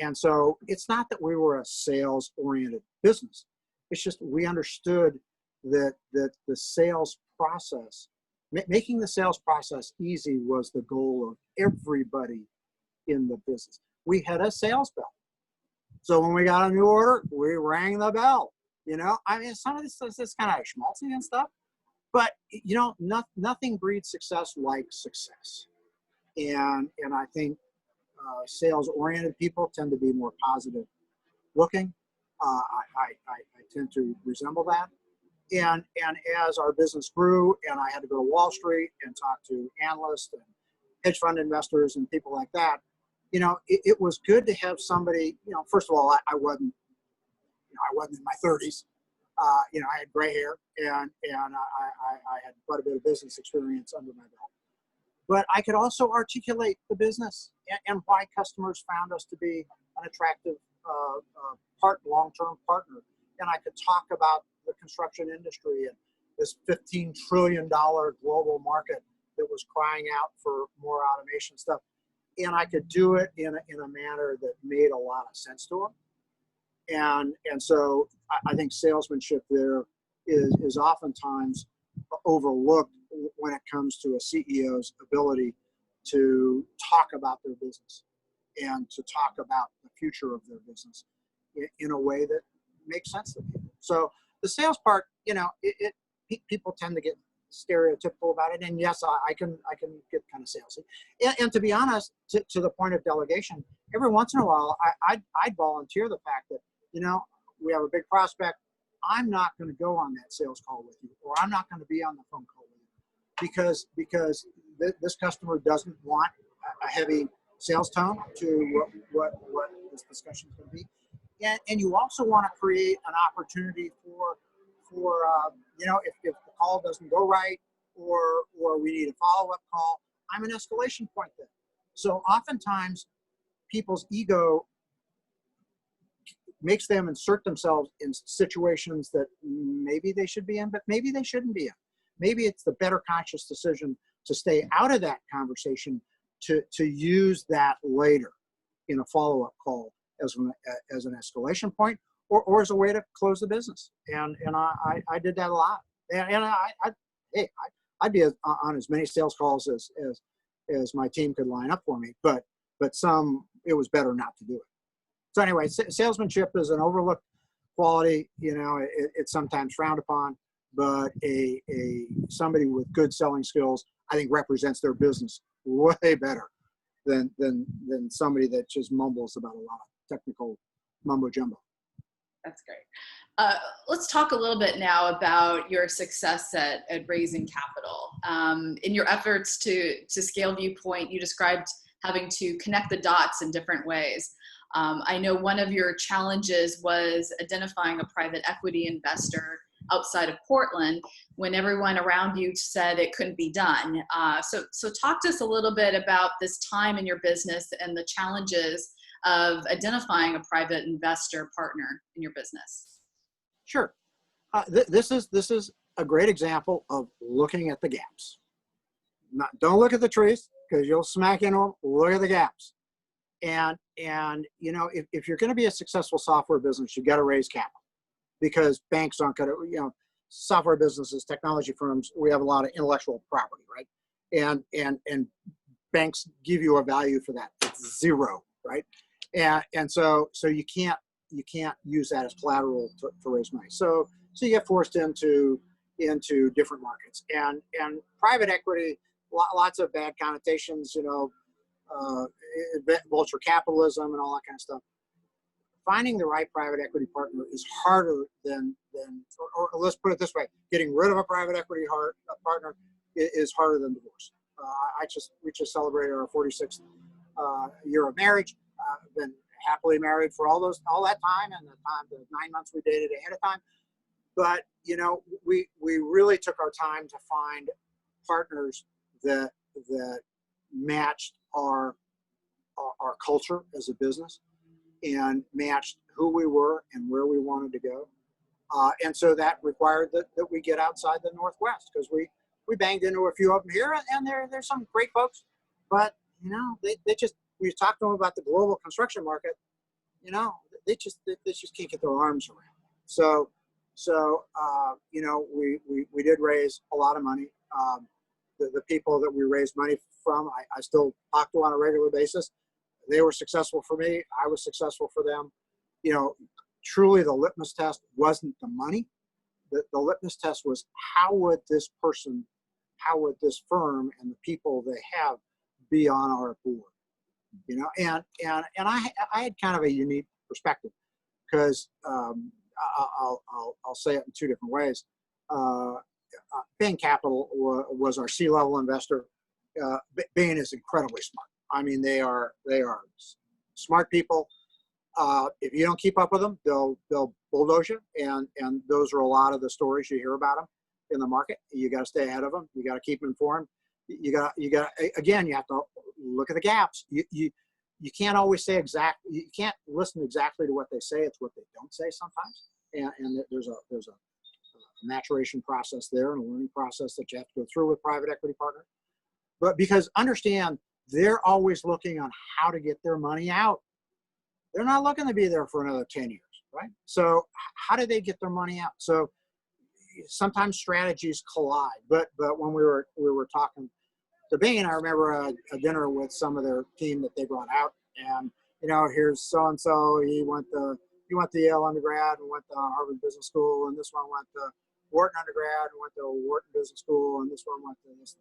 And so it's not that we were a sales-oriented business. It's just we understood that the sales process, making the sales process easy, was the goal of everybody in the business. We had a sales bell. So when we got a new order, we rang the bell. Some of this is kind of schmaltzy and stuff, but nothing breeds success like success. And I think sales-oriented people tend to be more positive looking. I tend to resemble that. And as our business grew, and I had to go to Wall Street and talk to analysts and hedge fund investors and people like that, it was good to have somebody. First of all, I wasn't in my 30s. I had gray hair, and I had quite a bit of business experience under my belt. But I could also articulate the business and why customers found us to be an attractive long-term partner. And I could talk about the construction industry and this $15 trillion global market that was crying out for more automation stuff. And I could do it in a manner that made a lot of sense to them. And so I think salesmanship there is oftentimes overlooked when it comes to a CEO's ability to talk about their business and to talk about the future of their business in a way that makes sense to people. So the sales part, people tend to get stereotypical about it. And yes, I can get kind of salesy. And to be honest, to the point of delegation, every once in a while, I'd volunteer the fact that, we have a big prospect. I'm not going to go on that sales call with you, or I'm not going to be on the phone call with you, because this customer doesn't want a heavy sales tone to what this discussion is going to be. And you also want to create an opportunity for if the call doesn't go right, or we need a follow-up call, I'm an escalation point there. So oftentimes people's ego makes them insert themselves in situations that maybe they should be in, but maybe they shouldn't be in. Maybe it's the better conscious decision to stay out of that conversation, to use that later. in a follow-up call as an escalation point, or as a way to close the business. And I did that a lot. And I'd be on as many sales calls as my team could line up for me, but some, it was better not to do it. So anyway, salesmanship is an overlooked quality. You know, it's sometimes frowned upon, but somebody with good selling skills, I think, represents their business way better than somebody that just mumbles about a lot of technical mumbo jumbo. That's great. Let's talk a little bit now about your success at raising capital. In your efforts to scale Viewpoint, you described having to connect the dots in different ways. I know one of your challenges was identifying a private equity investor outside of Portland when everyone around you said it couldn't be done. So talk to us a little bit about this time in your business and the challenges of identifying a private investor partner in your business. Sure. This is a great example of looking at the gaps. Don't look at the trees because you'll smack into them. Look at the gaps. And you know, if you're going to be a successful software business, you've got to raise capital, because banks aren't going to, you know, software businesses, technology firms, we have a lot of intellectual property, right? And banks give you a value for that. It's zero, right? And so you can't use that as collateral to raise money. So you get forced into different markets, and private equity, lots of bad connotations, you know, vulture capitalism and all that kind of stuff. Finding the right private equity partner is harder than or let's put it this way: getting rid of a private equity partner is harder than divorce. We just celebrated our 46th year of marriage. I've been happily married for all that time, and the 9 months we dated ahead of time. But you know, we really took our time to find partners that matched our culture as a business, and matched who we were and where we wanted to go. And so that required that we get outside the Northwest, because we banged into a few of them here, and there's some great folks, but you know, they just, we talked to them about the global construction market, you know, they just can't get their arms around it. So you know, we did raise a lot of money. The people that we raised money from, I still talk to on a regular basis. They were successful for me. I was successful for them. You know, truly the litmus test wasn't the money. The litmus test was, how would this firm and the people they have be on our board? You know, and I had kind of a unique perspective, because I'll say it in two different ways. Bain Capital was our C-level investor. Bain is incredibly smart. I mean, they are smart people. If you don't keep up with them, they'll bulldoze you. And those are a lot of the stories you hear about them in the market. You got to stay ahead of them. You got to keep them informed. You got again, you have to look at the gaps. You can't always say you can't listen exactly to what they say. It's what they don't say sometimes. And there's a maturation process there, and a learning process that you have to go through with private equity partner. But because understand, they're always looking on how to get their money out. They're not looking to be there for another 10 years, right? So how do they get their money out? So sometimes strategies collide. But when we were talking to Bain, I remember a dinner with some of their team that they brought out, and you know, here's so and so. He went to Yale undergrad and went to Harvard Business School, and this one went to Wharton undergrad and went to Wharton Business School, and this one went to this.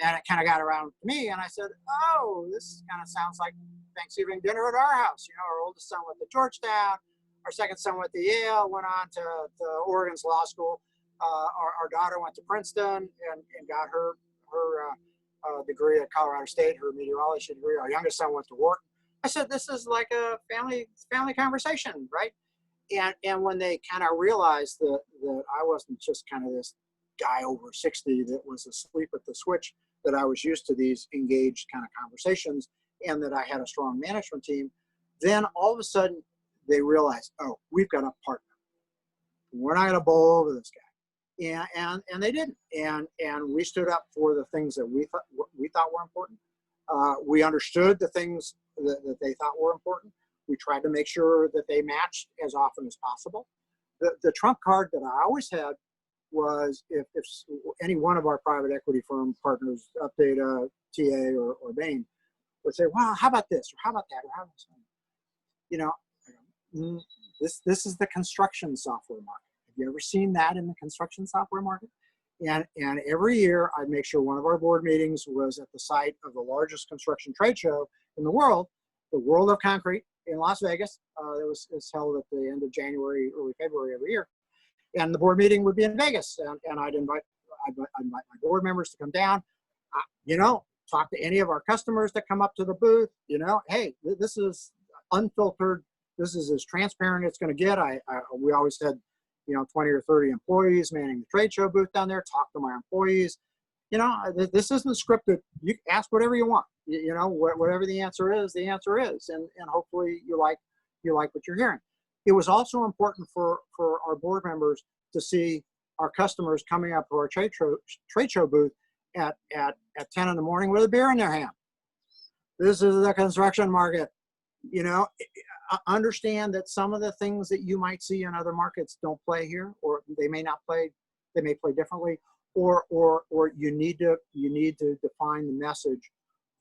And it kind of got around to me, and I said, "Oh, this kind of sounds like Thanksgiving dinner at our house." You know, our oldest son went to Georgetown, our second son went to Yale, went on to Oregon's law school. Our daughter went to Princeton and got her degree at Colorado State, her meteorology degree. Our youngest son went to Wharton. I said, "This is like a family conversation, right?" And when they kind of realized that I wasn't just kind of this guy over 60 that was asleep at the switch, that I was used to these engaged kind of conversations, and that I had a strong management team, then all of a sudden they realized, oh, we've got a partner. We're not going to bowl over this guy. And they didn't. And we stood up for the things that we thought were important. We understood the things that they thought were important. We tried to make sure that they matched as often as possible. The trump card that I always had was if any one of our private equity firm partners, Updata, TA, or Bain, would say, "Well, how about this, or how about that, or how about this?" You know, this is the construction software market. Have you ever seen that in the construction software market? And every year, I'd make sure one of our board meetings was at the site of the largest construction trade show in the world World of Concrete in Las Vegas. It's held at the end of January, early February every year. And the board meeting would be in Vegas. And I'd invite my board members to come down, talk to any of our customers that come up to the booth. Hey, this is unfiltered. This is as transparent as it's going to get. We always had 20 or 30 employees manning the trade show booth down there, talk to my employees. This isn't scripted. You ask whatever you want. Whatever the answer is, the answer is. And hopefully you like what you're hearing. It was also important for our board members to see our customers coming up to our trade show booth at 10 in the morning with a beer in their hand. This is the construction market. Understand that some of the things that you might see in other markets don't play here, or they may not play. They may play differently, or you need to define the message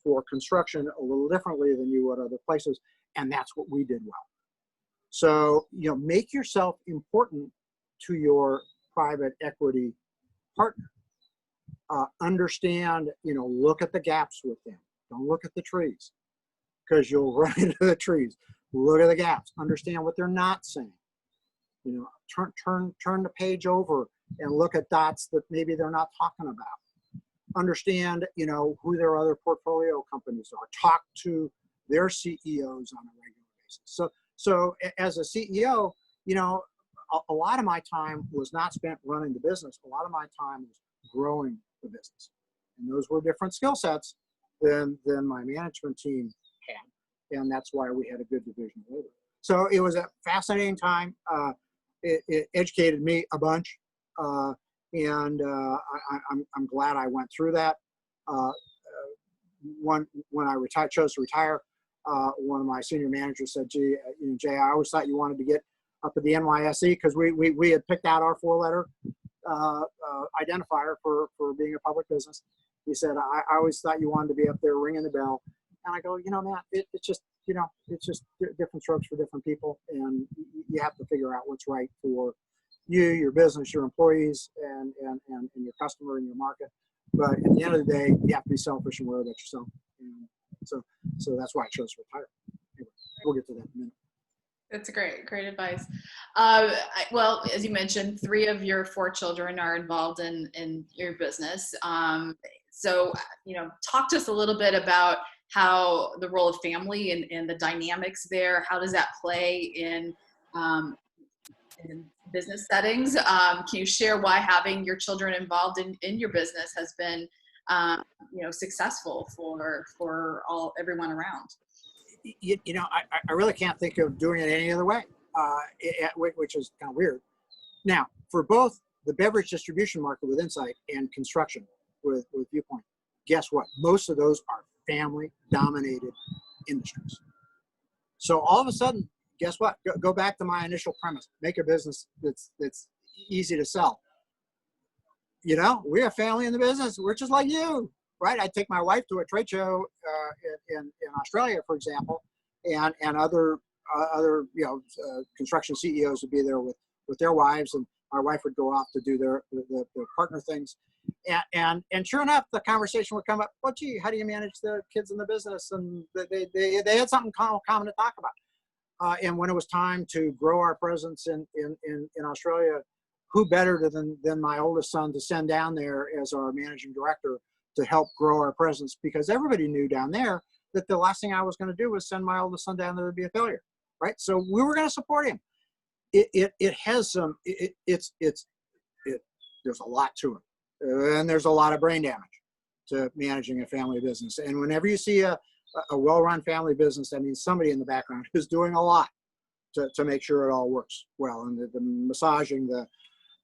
for construction a little differently than you would other places, and that's what we did well. So make yourself important to your private equity partner. Understand, look at the gaps with them. Don't look at the trees, because you'll run into the trees. Look at the gaps. Understand what they're not saying. Turn the page over and look at dots that maybe they're not talking about. Understand, who their other portfolio companies are. Talk to their CEOs on a regular basis. So as a CEO, a lot of my time was not spent running the business. A lot of my time was growing the business, and those were different skill sets than my management team had, and that's why we had a good division of labor. So it was a fascinating time. It educated me a bunch, and I'm glad I went through that. When I chose to retire, one of my senior managers said, "Gee, Jay, I always thought you wanted to get up at the NYSE," because we had picked out our 4-letter identifier for being a public business. He said, I always thought you wanted to be up there ringing the bell. And I go, Matt, it's just different strokes for different people, and you have to figure out what's right for you, your business, your employees, and your customer and your market. But at the end of the day, you have to be selfish and worry about yourself. And so that's why I chose to retire. Anyway, we'll get to that in a minute. That's great advice. Well, as you mentioned, 3 of your 4 children are involved in your business. So, talk to us a little bit about how the role of family and the dynamics there. How does that play in business settings? Can you share why having your children involved in your business has been, successful for everyone around? I really can't think of doing it any other way, which is kind of weird. Now, for both the beverage distribution market with Insight and construction with Viewpoint, guess what? Most of those are family-dominated industries. So all of a sudden, guess what? Go back to my initial premise. Make a business that's easy to sell. We're a family in the business. We're just like you. Right, I'd take my wife to a trade show in Australia, for example, and other construction CEOs would be there with their wives, and my wife would go off to do their partner things, and sure enough, the conversation would come up. Well, gee, how do you manage the kids in the business? And they had something common to talk about. And when it was time to grow our presence in Australia, who better than my oldest son to send down there as our managing director to help grow our presence, because everybody knew down there that the last thing I was going to do was send my oldest son down there to be a failure, right? So we were going to support him. It has some, there's a lot to it, and there's a lot of brain damage to managing a family business. And whenever you see a well-run family business, that means somebody in the background who's doing a lot to make sure it all works well, and the massaging the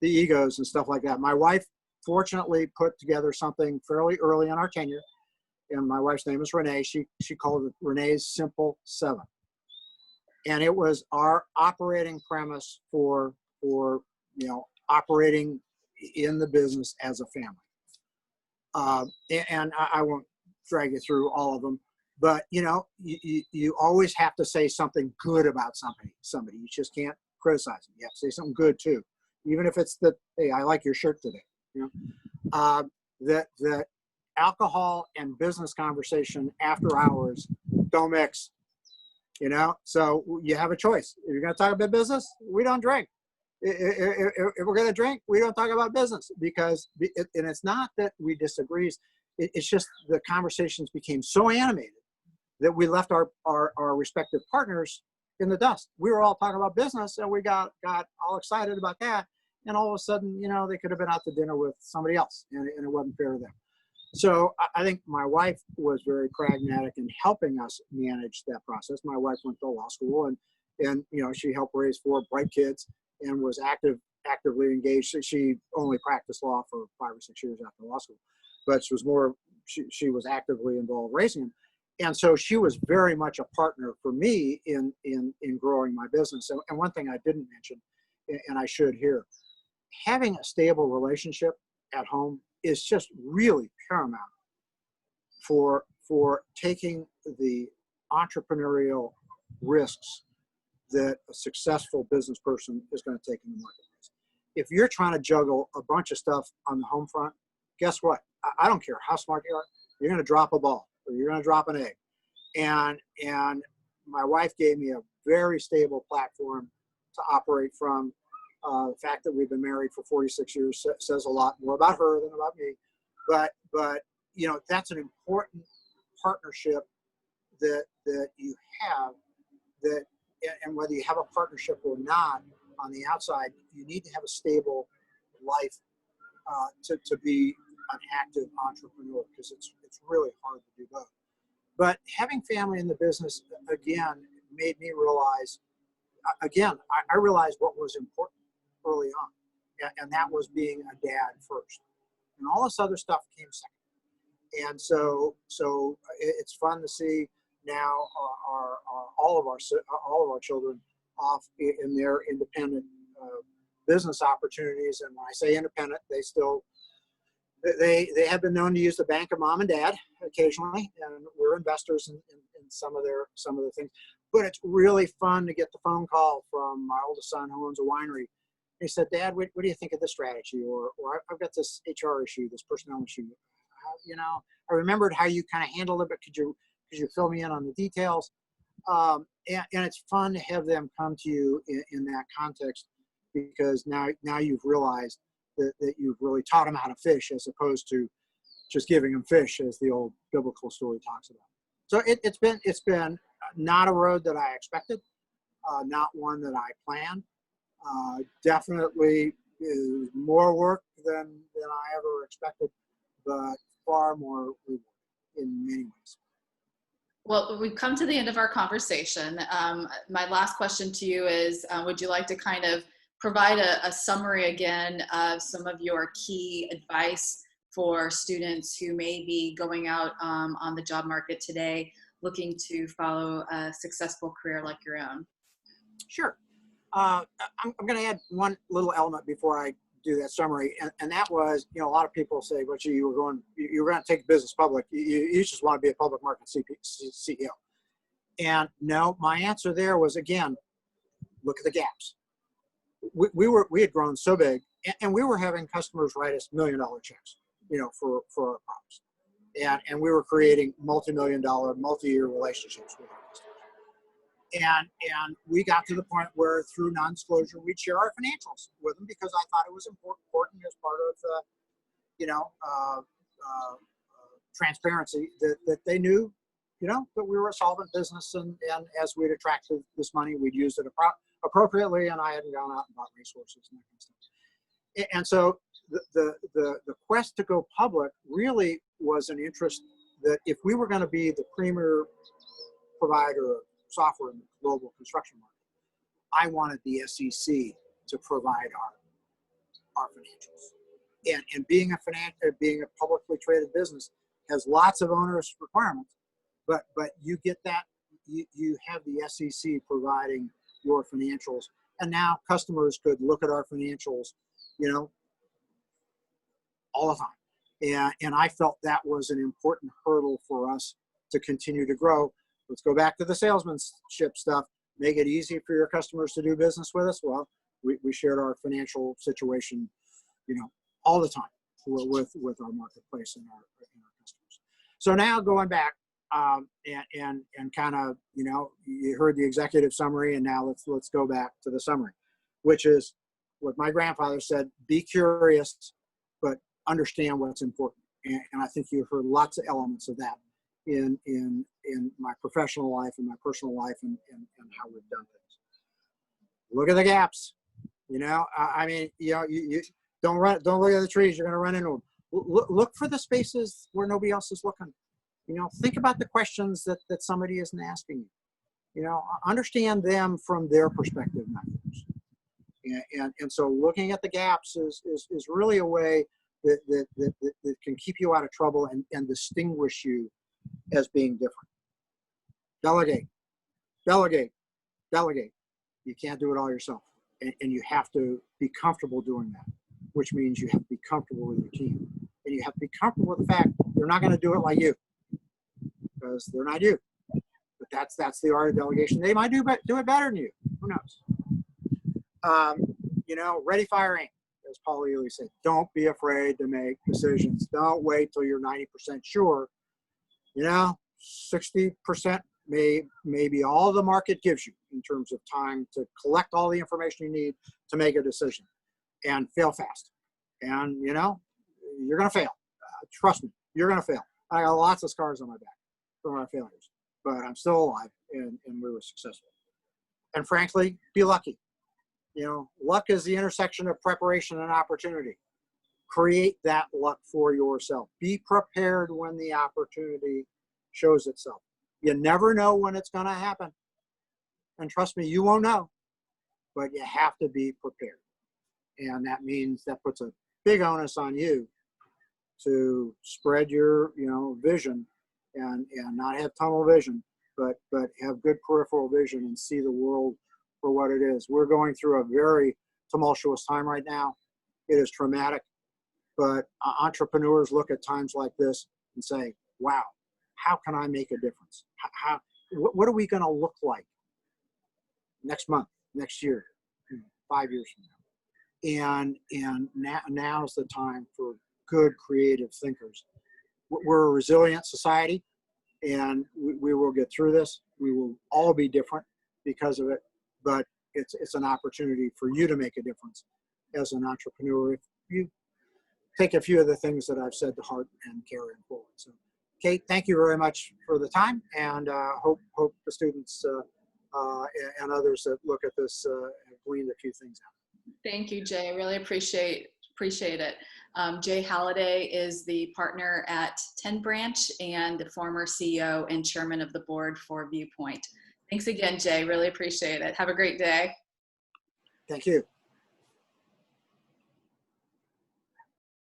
egos and stuff like that. My wife fortunately put together something fairly early in our tenure and my wife's name is Renee. She called it Renee's Simple Seven. And it was our operating premise for operating in the business as a family. And I won't drag you through all of them, but you always have to say something good about somebody. You just can't criticize them. You have to say something good too, even if it's that, hey, I like your shirt today. That alcohol and business conversation after hours don't mix. So you have a choice. If you're going to talk about business, we don't drink. If we're going to drink, we don't talk about business, because and it's not that we disagree. It's just the conversations became so animated that we left our respective partners in the dust. We were all talking about business, and we got all excited about that. And all of a sudden, they could have been out to dinner with somebody else, and it wasn't fair to them. So I think my wife was very pragmatic in helping us manage that process. My wife went to law school, and she helped raise 4 bright kids and was actively engaged. She only practiced law for 5 or 6 years after law school, but she was actively involved raising them. And so she was very much a partner for me in growing my business. And one thing I didn't mention, and I should here, having a stable relationship at home is just really paramount for taking the entrepreneurial risks that a successful business person is going to take in the marketplace. If you're trying to juggle a bunch of stuff on the home front, guess what? I don't care how smart you are, you're going to drop a ball or you're going to drop an egg. And my wife gave me a very stable platform to operate from. The fact that we've been married for 46 years says a lot more about her than about me. But that's an important partnership that you have, and whether you have a partnership or not on the outside, you need to have a stable life to be an active entrepreneur, because it's really hard to do both. But having family in the business, again, made me realize, I realized what was important early on, and that was being a dad first, and all this other stuff came second. And so it's fun to see now all of our children off in their independent business opportunities. And when I say independent, they have been known to use the bank of mom and dad occasionally, and we're investors in some of the things. But it's really fun to get the phone call from my oldest son, who owns a winery. He said, "Dad, what do you think of this strategy?" Or I've got this HR issue, this personnel issue. I remembered how you kind of handled it, but could you fill me in on the details? And it's fun to have them come to you in that context, because now you've realized that you've really taught them how to fish, as opposed to just giving them fish, as the old biblical story talks about. So it's been not a road that I expected, not one that I planned. Definitely is more work than I ever expected, but far more rewarding in many ways. Well, we've come to the end of our conversation. My last question to you is, would you like to kind of provide a summary again of some of your key advice for students who may be going out on the job market today, looking to follow a successful career like your own? Sure. I'm going to add one little element before I do that summary, and that was, a lot of people say, "Well, gee, you were going to take business public. You just want to be a public market CEO." And no, my answer there was, again, look at the gaps. We had grown so big, and we were having customers write us $1 million checks, for our products, and we were creating multi-million-dollar, multi-year relationships with our customers. And we got to the point where, through non-disclosure, we'd share our financials with them, because I thought it was important as part of transparency, that they knew, that we were a solvent business, and as we'd attracted this money, we'd use it appropriately, and I hadn't gone out and bought resources and that kind of stuff. And so the quest to go public really was an interest that, if we were going to be the premier provider of software in the global construction market, I wanted the SEC to provide our financials. And being a publicly traded business, has lots of onerous requirements, but you get that, you have the SEC providing your financials, and now customers could look at our financials, you know, all the time. And I felt that was an important hurdle for us to continue to grow. Let's go back to the salesmanship stuff. Make it easy for your customers to do business with us. Well, we shared our financial situation, you know, all the time with our marketplace and our customers. So now going back, and kind of, you know, you heard the executive summary, and now let's go back to the summary, which is what my grandfather said: be curious, but understand what's important. And I think you've heard lots of elements of that in my professional life and my personal life, and how we've done things. Look at the gaps. You know, I mean, you know, you don't look at the trees. You're going to run into them. Look for the spaces where nobody else is looking. You know, think about the questions that somebody isn't asking you. You know, understand them from their perspective, not yours. And so looking at the gaps is really a way that can keep you out of trouble and distinguish you as being different. Delegate, delegate, delegate. You can't do it all yourself. And you have to be comfortable doing that, which means you have to be comfortable with your team. And you have to be comfortable with the fact they're not going to do it like you, because they're not you. But that's the art of delegation. They might do it better than you. Who knows? You know, ready, fire, aim, as Paul Ely said. Don't be afraid to make decisions. Don't wait till you're 90% sure. You know, 60% may be all the market gives you in terms of time to collect all the information you need to make a decision, and fail fast. And, you know, you're going to fail. Trust me, you're going to fail. I got lots of scars on my back from our failures, but I'm still alive, and we were successful. And frankly, be lucky. You know, luck is the intersection of preparation and opportunity. Create that luck for yourself. Be prepared when the opportunity shows itself. You never know when it's going to happen. And trust me, you won't know, but you have to be prepared. And that means that puts a big onus on you to spread your, you know, vision and not have tunnel vision, but have good peripheral vision and see the world for what it is. We're going through a very tumultuous time right now. It is traumatic, but entrepreneurs look at times like this and say, wow, how can I make a difference? What are we going to look like next month, next year, 5 years from now? And now's the time for good creative thinkers. We're a resilient society, and we will get through this. We will all be different because of it, but it's an opportunity for you to make a difference as an entrepreneur if you take a few of the things that I've said to heart and carry them forward. So, Kate, thank you very much for the time, and hope the students and others that look at this have gleaned a few things out. Thank you, Jay. I really appreciate it. Jay Haladay is the partner at 10 Branch and the former CEO and chairman of the board for Viewpoint. Thanks again, Jay. Really appreciate it. Have a great day. Thank you.